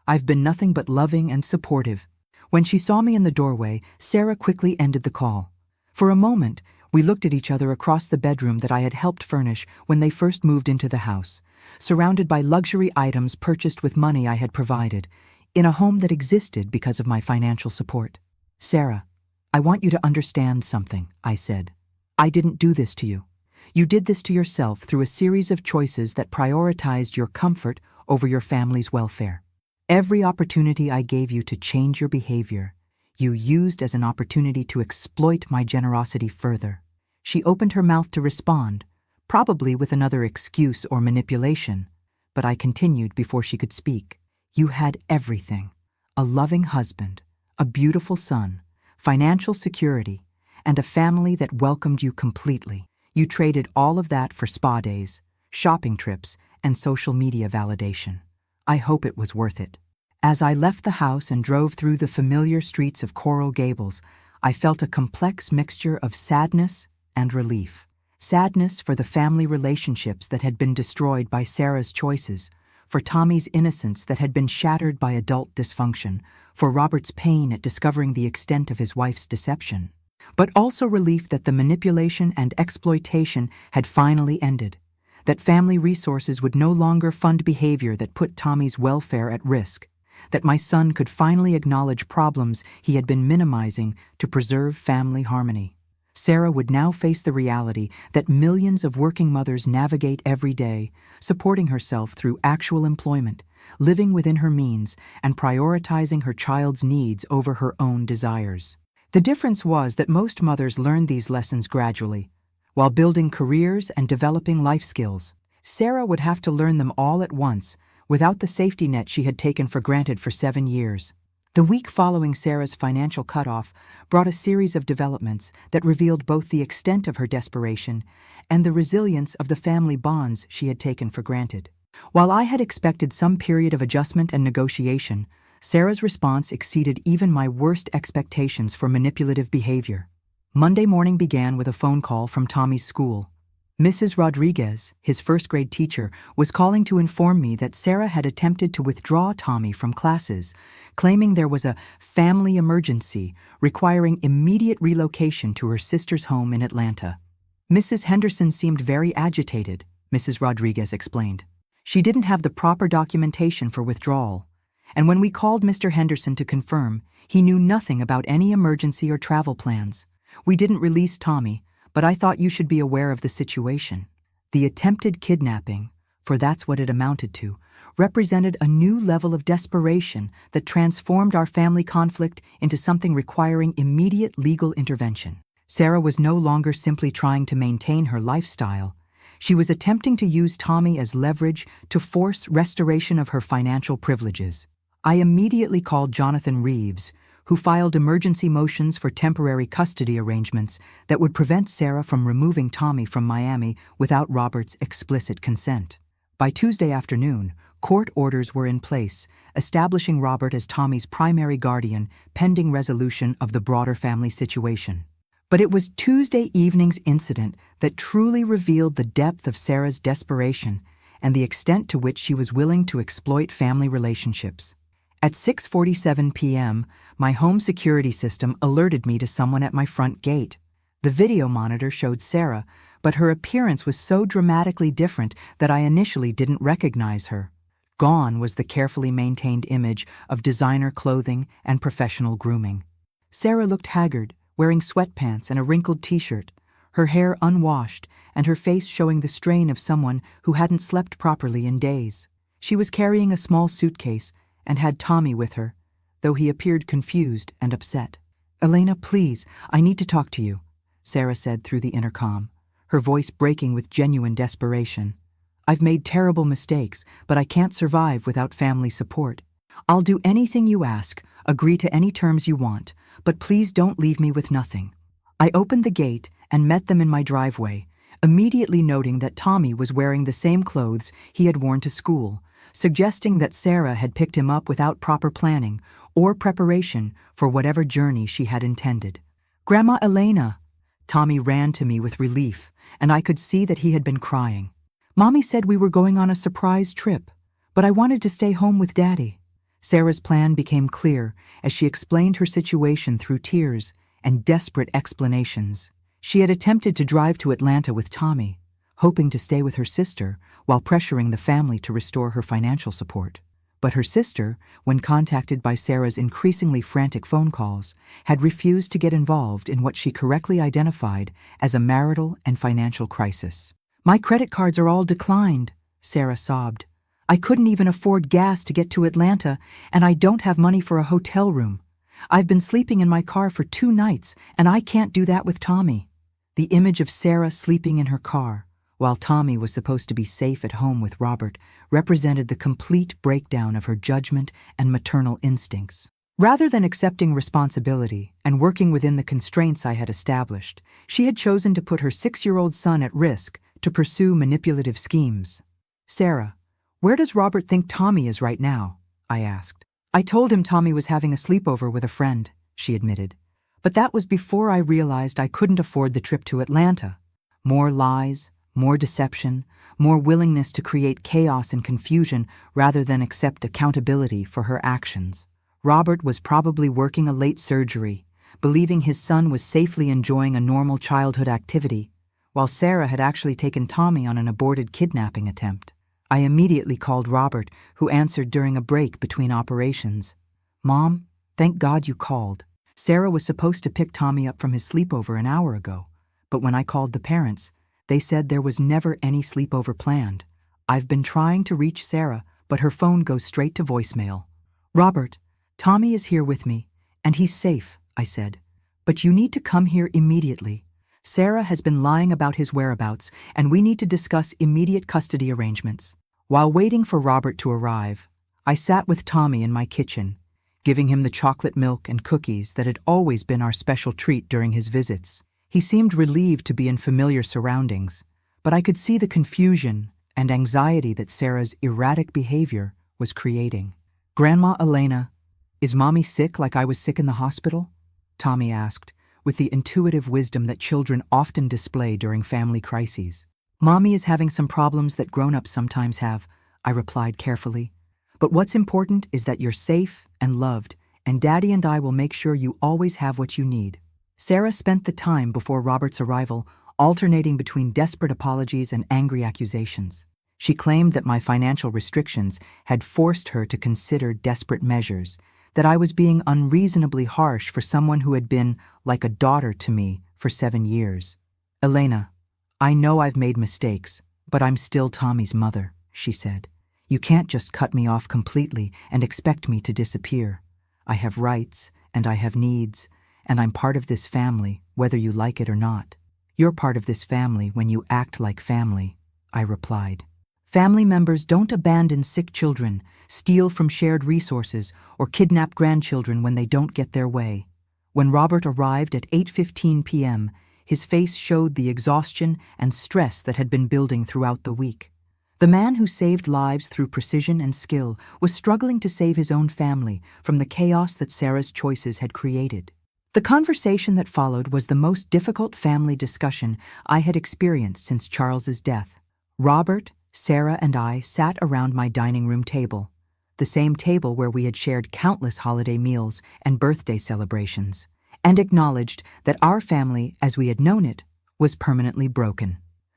I've been nothing but loving and supportive." When she saw me in the doorway, Sarah quickly ended the call. For a moment, we looked at each other across the bedroom that I had helped furnish when they first moved into the house, surrounded by luxury items purchased with money I had provided, in a home that existed because of my financial support. "Sarah, I want you to understand something," I said. "I didn't do this to you. You did this to yourself through a series of choices that prioritized your comfort over your family's welfare. Every opportunity I gave you to change your behavior, you used as an opportunity to exploit my generosity further." She opened her mouth to respond, probably with another excuse or manipulation, but I continued before she could speak. "You had everything: a loving husband, a beautiful son, financial security, and a family that welcomed you completely. You traded all of that for spa days, shopping trips, and social media validation. I hope it was worth it." As I left the house and drove through the familiar streets of Coral Gables, I felt a complex mixture of sadness and relief. Sadness for the family relationships that had been destroyed by Sarah's choices, for Tommy's innocence that had been shattered by adult dysfunction, for Robert's pain at discovering the extent of his wife's deception, but also relief that the manipulation and exploitation had finally ended, that family resources would no longer fund behavior that put Tommy's welfare at risk, that my son could finally acknowledge problems he had been minimizing to preserve family harmony. Sarah would now face the reality that millions of working mothers navigate every day, supporting herself through actual employment, living within her means, and prioritizing her child's needs over her own desires. The difference was that most mothers learned these lessons gradually, while building careers and developing life skills. Sarah would have to learn them all at once, without the safety net she had taken for granted for 7 years. The week following Sarah's financial cutoff brought a series of developments that revealed both the extent of her desperation and the resilience of the family bonds she had taken for granted. While I had expected some period of adjustment and negotiation, Sarah's response exceeded even my worst expectations for manipulative behavior. Monday morning began with a phone call from Tommy's school. Mrs. Rodriguez, his first-grade teacher, was calling to inform me that Sarah had attempted to withdraw Tommy from classes, claiming there was a family emergency requiring immediate relocation to her sister's home in Atlanta. Mrs. Henderson seemed very agitated, Mrs. Rodriguez explained. She didn't have the proper documentation for withdrawal, and when we called Mr. Henderson to confirm, he knew nothing about any emergency or travel plans. We didn't release Tommy, but I thought you should be aware of the situation. The attempted kidnapping, for that's what it amounted to, represented a new level of desperation that transformed our family conflict into something requiring immediate legal intervention. Sarah was no longer simply trying to maintain her lifestyle. She was attempting to use Tommy as leverage to force restoration of her financial privileges. I immediately called Jonathan Reeves, who filed emergency motions for temporary custody arrangements that would prevent Sarah from removing Tommy from Miami without Robert's explicit consent. By Tuesday afternoon, court orders were in place, establishing Robert as Tommy's primary guardian pending resolution of the broader family situation. But it was Tuesday evening's incident that truly revealed the depth of Sarah's desperation and the extent to which she was willing to exploit family relationships. At 6:47 p.m., my home security system alerted me to someone at my front gate. The video monitor showed Sarah, but her appearance was so dramatically different that I initially didn't recognize her. Gone was the carefully maintained image of designer clothing and professional grooming. Sarah looked haggard, wearing sweatpants and a wrinkled t-shirt, her hair unwashed and her face showing the strain of someone who hadn't slept properly in days. She was carrying a small suitcase and had Tommy with her, though he appeared confused and upset. "Elena, please, I need to talk to you," Sarah said through the intercom, her voice breaking with genuine desperation. "I've made terrible mistakes, but I can't survive without family support. I'll do anything you ask, agree to any terms you want, but please don't leave me with nothing." I opened the gate and met them in my driveway, immediately noting that Tommy was wearing the same clothes he had worn to school, suggesting that Sarah had picked him up without proper planning or preparation for whatever journey she had intended. "Grandma Elena!" Tommy ran to me with relief, and I could see that he had been crying. "Mommy said we were going on a surprise trip, but I wanted to stay home with Daddy." Sarah's plan became clear as she explained her situation through tears and desperate explanations. She had attempted to drive to Atlanta with Tommy, hoping to stay with her sister while pressuring the family to restore her financial support. But her sister, when contacted by Sarah's increasingly frantic phone calls, had refused to get involved in what she correctly identified as a marital and financial crisis. "My credit cards are all declined," Sarah sobbed. "I couldn't even afford gas to get to Atlanta, and I don't have money for a hotel room. I've been sleeping in my car for 2 nights, and I can't do that with Tommy." The image of Sarah sleeping in her car, while Tommy was supposed to be safe at home with Robert, represented the complete breakdown of her judgment and maternal instincts. Rather than accepting responsibility and working within the constraints I had established, she had chosen to put her 6-year-old son at risk to pursue manipulative schemes. "Sarah, where does Robert think Tommy is right now?" I asked. "I told him Tommy was having a sleepover with a friend," she admitted. "But that was before I realized I couldn't afford the trip to Atlanta." More lies, more deception, more willingness to create chaos and confusion rather than accept accountability for her actions. Robert was probably working a late surgery, believing his son was safely enjoying a normal childhood activity, while Sarah had actually taken Tommy on an aborted kidnapping attempt. I immediately called Robert, who answered during a break between operations. "Mom, thank God you called. Sarah was supposed to pick Tommy up from his sleepover an hour ago, but when I called the parents, they said there was never any sleepover planned. I've been trying to reach Sarah, but her phone goes straight to voicemail." "Robert, Tommy is here with me, and he's safe," I said. "But you need to come here immediately. Sarah has been lying about his whereabouts, and we need to discuss immediate custody arrangements." While waiting for Robert to arrive, I sat with Tommy in my kitchen, giving him the chocolate milk and cookies that had always been our special treat during his visits. He seemed relieved to be in familiar surroundings, but I could see the confusion and anxiety that Sarah's erratic behavior was creating. "Grandma Elena, is Mommy sick like I was sick in the hospital?" Tommy asked, with the intuitive wisdom that children often display during family crises. "Mommy is having some problems that grown-ups sometimes have," I replied carefully. "But what's important is that you're safe and loved, and Daddy and I will make sure you always have what you need." Sarah spent the time before Robert's arrival alternating between desperate apologies and angry accusations. She claimed that my financial restrictions had forced her to consider desperate measures, that I was being unreasonably harsh for someone who had been like a daughter to me for 7 years. "Elena, I know I've made mistakes, but I'm still Tommy's mother," she said. "You can't just cut me off completely and expect me to disappear. I have rights and I have needs, and I'm part of this family, whether you like it or not." "You're part of this family when you act like family," I replied. "Family members don't abandon sick children, steal from shared resources, or kidnap grandchildren when they don't get their way." When Robert arrived at 8:15 p.m., his face showed the exhaustion and stress that had been building throughout the week. The man who saved lives through precision and skill was struggling to save his own family from the chaos that Sarah's choices had created. The conversation that followed was the most difficult family discussion I had experienced since Charles's death. Robert, Sarah, and I sat around my dining room table, the same table where we had shared countless holiday meals and birthday celebrations, and acknowledged that our family, as we had known it, was permanently broken.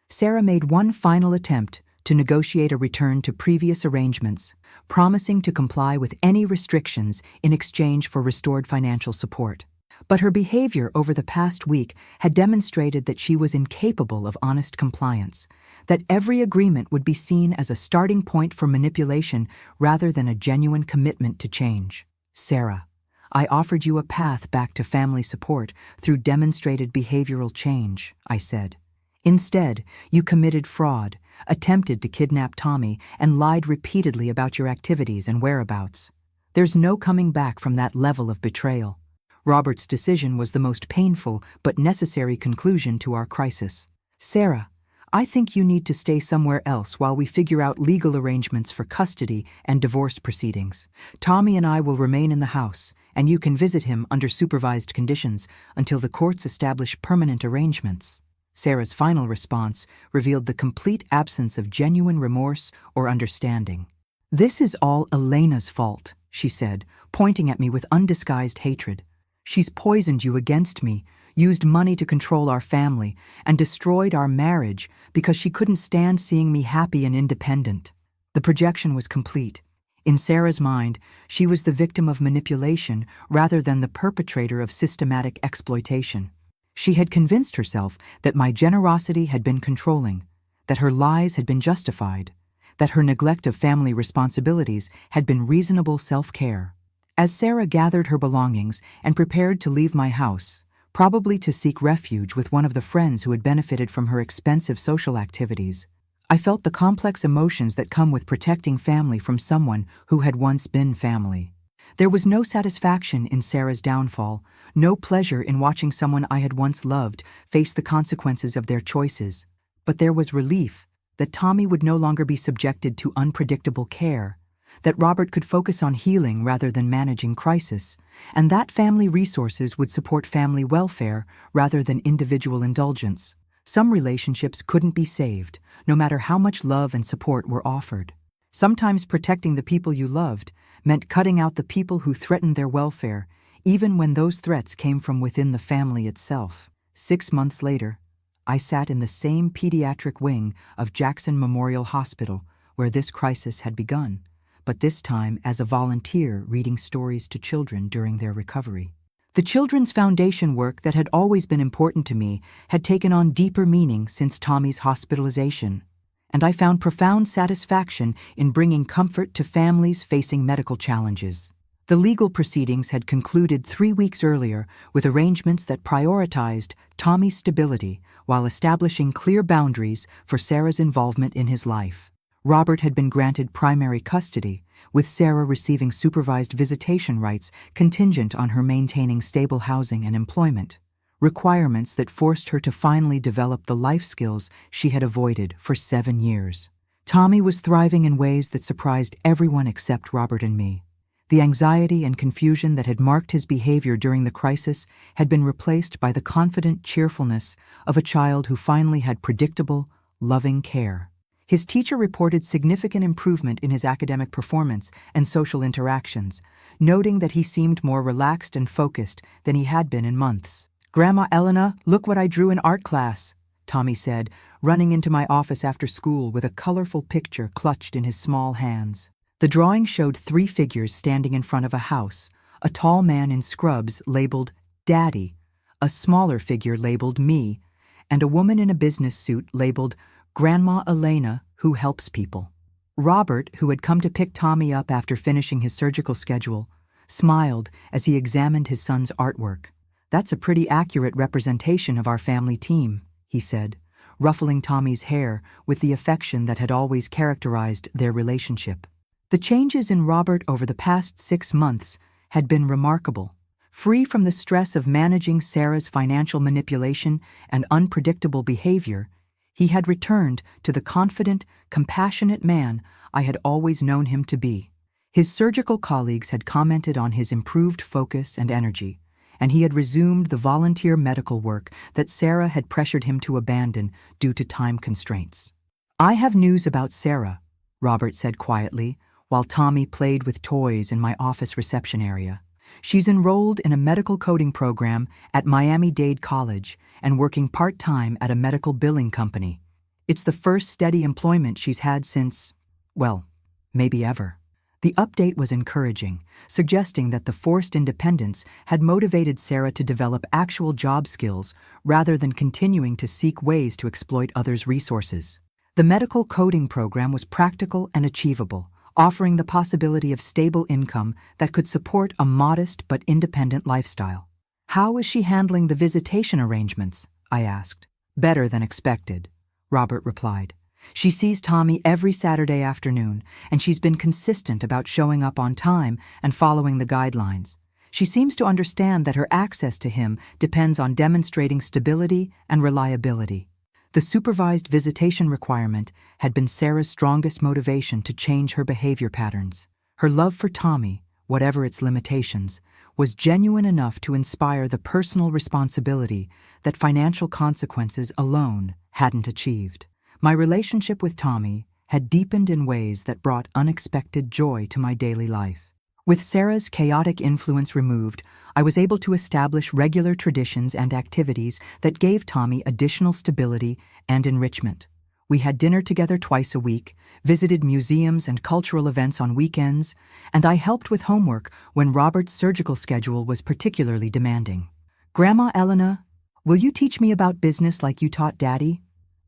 Sarah made one final attempt to negotiate a return to previous arrangements, promising to comply with any restrictions in exchange for restored financial support. But her behavior over the past week had demonstrated that she was incapable of honest compliance, that every agreement would be seen as a starting point for manipulation rather than a genuine commitment to change. "Sarah, I offered you a path back to family support through demonstrated behavioral change," I said. "Instead, you committed fraud, attempted to kidnap Tommy, and lied repeatedly about your activities and whereabouts. There's no coming back from that level of betrayal." Robert's decision was the most painful but necessary conclusion to our crisis. "Sarah, I think you need to stay somewhere else while we figure out legal arrangements for custody and divorce proceedings. Tommy and I will remain in the house, and you can visit him under supervised conditions until the courts establish permanent arrangements." Sarah's final response revealed the complete absence of genuine remorse or understanding. "This is all Elena's fault," she said, pointing at me with undisguised hatred. "She's poisoned you against me, used money to control our family, and destroyed our marriage because she couldn't stand seeing me happy and independent." The projection was complete. In Sarah's mind, she was the victim of manipulation rather than the perpetrator of systematic exploitation. She had convinced herself that my generosity had been controlling, that her lies had been justified, that her neglect of family responsibilities had been reasonable self-care. As Sarah gathered her belongings and prepared to leave my house, probably to seek refuge with one of the friends who had benefited from her expensive social activities, I felt the complex emotions that come with protecting family from someone who had once been family. There was no satisfaction in Sarah's downfall, no pleasure in watching someone I had once loved face the consequences of their choices, but there was relief that Tommy would no longer be subjected to unpredictable care, that Robert could focus on healing rather than managing crisis, and that family resources would support family welfare rather than individual indulgence. Some relationships couldn't be saved, no matter how much love and support were offered. Sometimes protecting the people you loved meant cutting out the people who threatened their welfare, even when those threats came from within the family itself. 6 months later, I sat in the same pediatric wing of Jackson Memorial Hospital where this crisis had begun, but this time as a volunteer reading stories to children during their recovery. The Children's Foundation work that had always been important to me had taken on deeper meaning since Tommy's hospitalization, and I found profound satisfaction in bringing comfort to families facing medical challenges. The legal proceedings had concluded 3 weeks earlier with arrangements that prioritized Tommy's stability while establishing clear boundaries for Sarah's involvement in his life. Robert had been granted primary custody, with Sarah receiving supervised visitation rights contingent on her maintaining stable housing and employment, requirements that forced her to finally develop the life skills she had avoided for 7 years. Tommy was thriving in ways that surprised everyone except Robert and me. The anxiety and confusion that had marked his behavior during the crisis had been replaced by the confident cheerfulness of a child who finally had predictable, loving care. His teacher reported significant improvement in his academic performance and social interactions, noting that he seemed more relaxed and focused than he had been in months. "Grandma Elena, look what I drew in art class," Tommy said, running into my office after school with a colorful picture clutched in his small hands. The drawing showed 3 figures standing in front of a house, a tall man in scrubs labeled Daddy, a smaller figure labeled Me, and a woman in a business suit labeled Grandma Elena, who helps people. Robert, who had come to pick Tommy up after finishing his surgical schedule, smiled as he examined his son's artwork. "That's a pretty accurate representation of our family team," he said, ruffling Tommy's hair with the affection that had always characterized their relationship. The changes in Robert over the past 6 months had been remarkable. Free from the stress of managing Sarah's financial manipulation and unpredictable behavior, he had returned to the confident, compassionate man I had always known him to be. His surgical colleagues had commented on his improved focus and energy, and he had resumed the volunteer medical work that Sarah had pressured him to abandon due to time constraints. "I have news about Sarah," Robert said quietly, while Tommy played with toys in my office reception area. "She's enrolled in a medical coding program at Miami-Dade College and working part-time at a medical billing company. It's the first steady employment she's had since, well, maybe ever." The update was encouraging, suggesting that the forced independence had motivated Sarah to develop actual job skills rather than continuing to seek ways to exploit others' resources. The medical coding program was practical and achievable, offering the possibility of stable income that could support a modest but independent lifestyle. "How is she handling the visitation arrangements?" I asked. "Better than expected," Robert replied. "She sees Tommy every Saturday afternoon, and she's been consistent about showing up on time and following the guidelines. She seems to understand that her access to him depends on demonstrating stability and reliability." The supervised visitation requirement had been Sarah's strongest motivation to change her behavior patterns. Her love for Tommy, whatever its limitations, was genuine enough to inspire the personal responsibility that financial consequences alone hadn't achieved. My relationship with Tommy had deepened in ways that brought unexpected joy to my daily life. With Sarah's chaotic influence removed, I was able to establish regular traditions and activities that gave Tommy additional stability and enrichment. We had dinner together twice a week, visited museums and cultural events on weekends, and I helped with homework when Robert's surgical schedule was particularly demanding. "Grandma Elena, will you teach me about business like you taught Daddy?"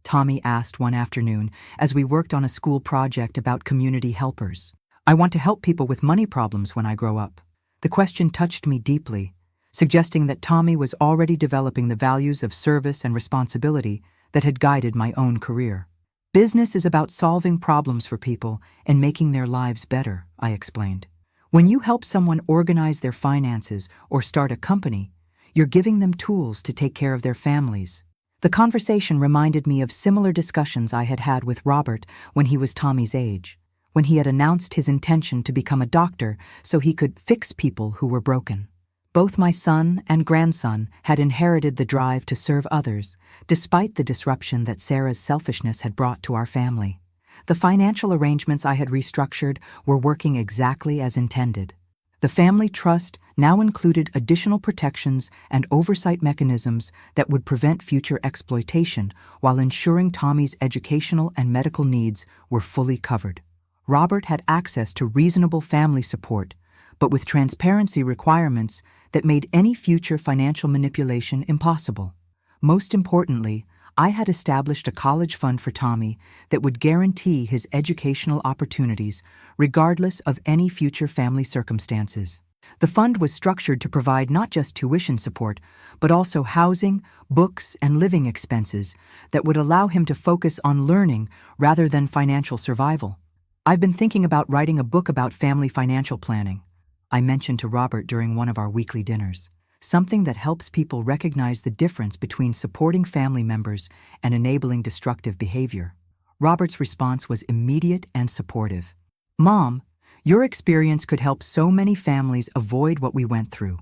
Tommy asked one afternoon as we worked on a school project about community helpers. "I want to help people with money problems when I grow up." The question touched me deeply, suggesting that Tommy was already developing the values of service and responsibility that had guided my own career. "Business is about solving problems for people and making their lives better," I explained. "When you help someone organize their finances or start a company, you're giving them tools to take care of their families." The conversation reminded me of similar discussions I had had with Robert when he was Tommy's age, when he had announced his intention to become a doctor so he could fix people who were broken. Both my son and grandson had inherited the drive to serve others, despite the disruption that Sarah's selfishness had brought to our family. The financial arrangements I had restructured were working exactly as intended. The family trust now included additional protections and oversight mechanisms that would prevent future exploitation while ensuring Tommy's educational and medical needs were fully covered. Robert had access to reasonable family support, but with transparency requirements that made any future financial manipulation impossible. Most importantly, I had established a college fund for Tommy that would guarantee his educational opportunities regardless of any future family circumstances. The fund was structured to provide not just tuition support, but also housing, books, and living expenses that would allow him to focus on learning rather than financial survival. I've been thinking about writing a book about family financial planning, I mentioned to Robert during one of our weekly dinners. Something that helps people recognize the difference between supporting family members and enabling destructive behavior. Robert's response was immediate and supportive. "Mom, your experience could help so many families avoid what we went through.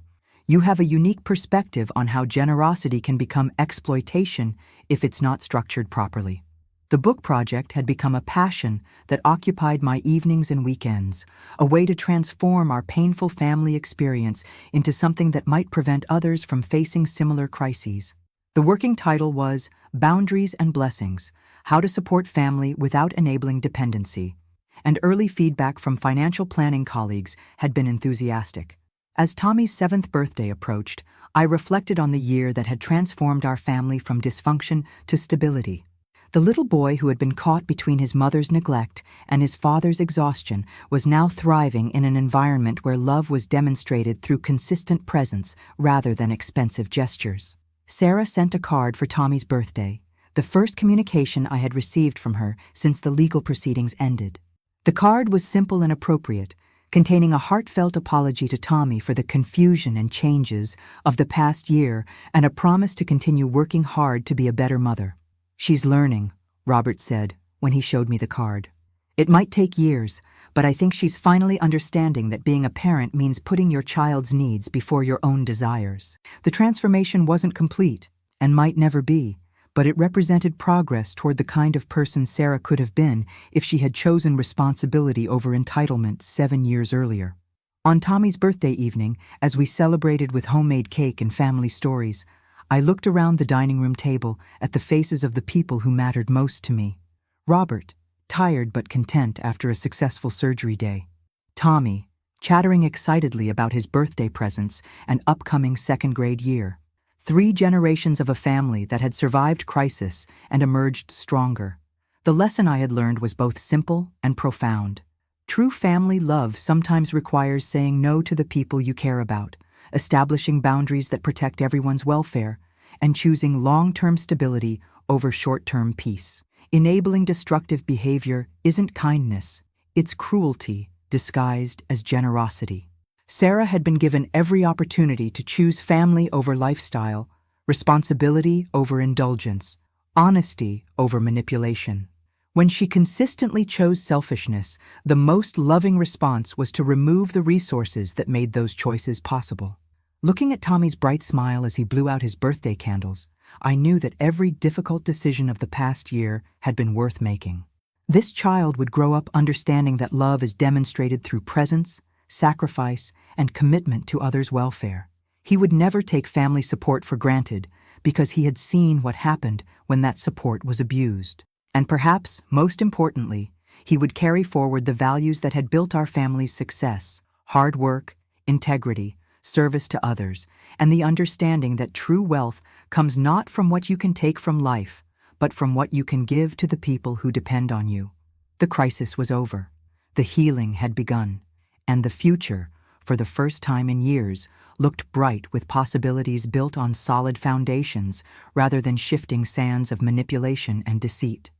You have a unique perspective on how generosity can become exploitation if it's not structured properly." The book project had become a passion that occupied my evenings and weekends, a way to transform our painful family experience into something that might prevent others from facing similar crises. The working title was Boundaries and Blessings: How to Support Family Without Enabling Dependency, and early feedback from financial planning colleagues had been enthusiastic. As Tommy's 7th birthday approached, I reflected on the year that had transformed our family from dysfunction to stability. The little boy who had been caught between his mother's neglect and his father's exhaustion was now thriving in an environment where love was demonstrated through consistent presence rather than expensive gestures. Sarah sent a card for Tommy's birthday, the first communication I had received from her since the legal proceedings ended. The card was simple and appropriate, containing a heartfelt apology to Tommy for the confusion and changes of the past year and a promise to continue working hard to be a better mother. "She's learning," Robert said when he showed me the card. "It might take years, but I think she's finally understanding that being a parent means putting your child's needs before your own desires." The transformation wasn't complete, and might never be, but it represented progress toward the kind of person Sarah could have been if she had chosen responsibility over entitlement 7 years earlier. On Tommy's birthday evening, as we celebrated with homemade cake and family stories, I looked around the dining room table at the faces of the people who mattered most to me. Robert, tired but content after a successful surgery day. Tommy, chattering excitedly about his birthday presents and upcoming 2nd grade year. 3 generations of a family that had survived crisis and emerged stronger. The lesson I had learned was both simple and profound. True family love sometimes requires saying no to the people you care about, establishing boundaries that protect everyone's welfare, and choosing long-term stability over short-term peace. Enabling destructive behavior isn't kindness, it's cruelty disguised as generosity. Sarah had been given every opportunity to choose family over lifestyle, responsibility over indulgence, honesty over manipulation. When she consistently chose selfishness, the most loving response was to remove the resources that made those choices possible. Looking at Tommy's bright smile as he blew out his birthday candles, I knew that every difficult decision of the past year had been worth making. This child would grow up understanding that love is demonstrated through presence, sacrifice, and commitment to others' welfare. He would never take family support for granted because he had seen what happened when that support was abused. And perhaps, most importantly, he would carry forward the values that had built our family's success: hard work, integrity, service to others, and the understanding that true wealth comes not from what you can take from life, but from what you can give to the people who depend on you. The crisis was over. The healing had begun. And the future, for the first time in years, looked bright with possibilities built on solid foundations rather than shifting sands of manipulation and deceit.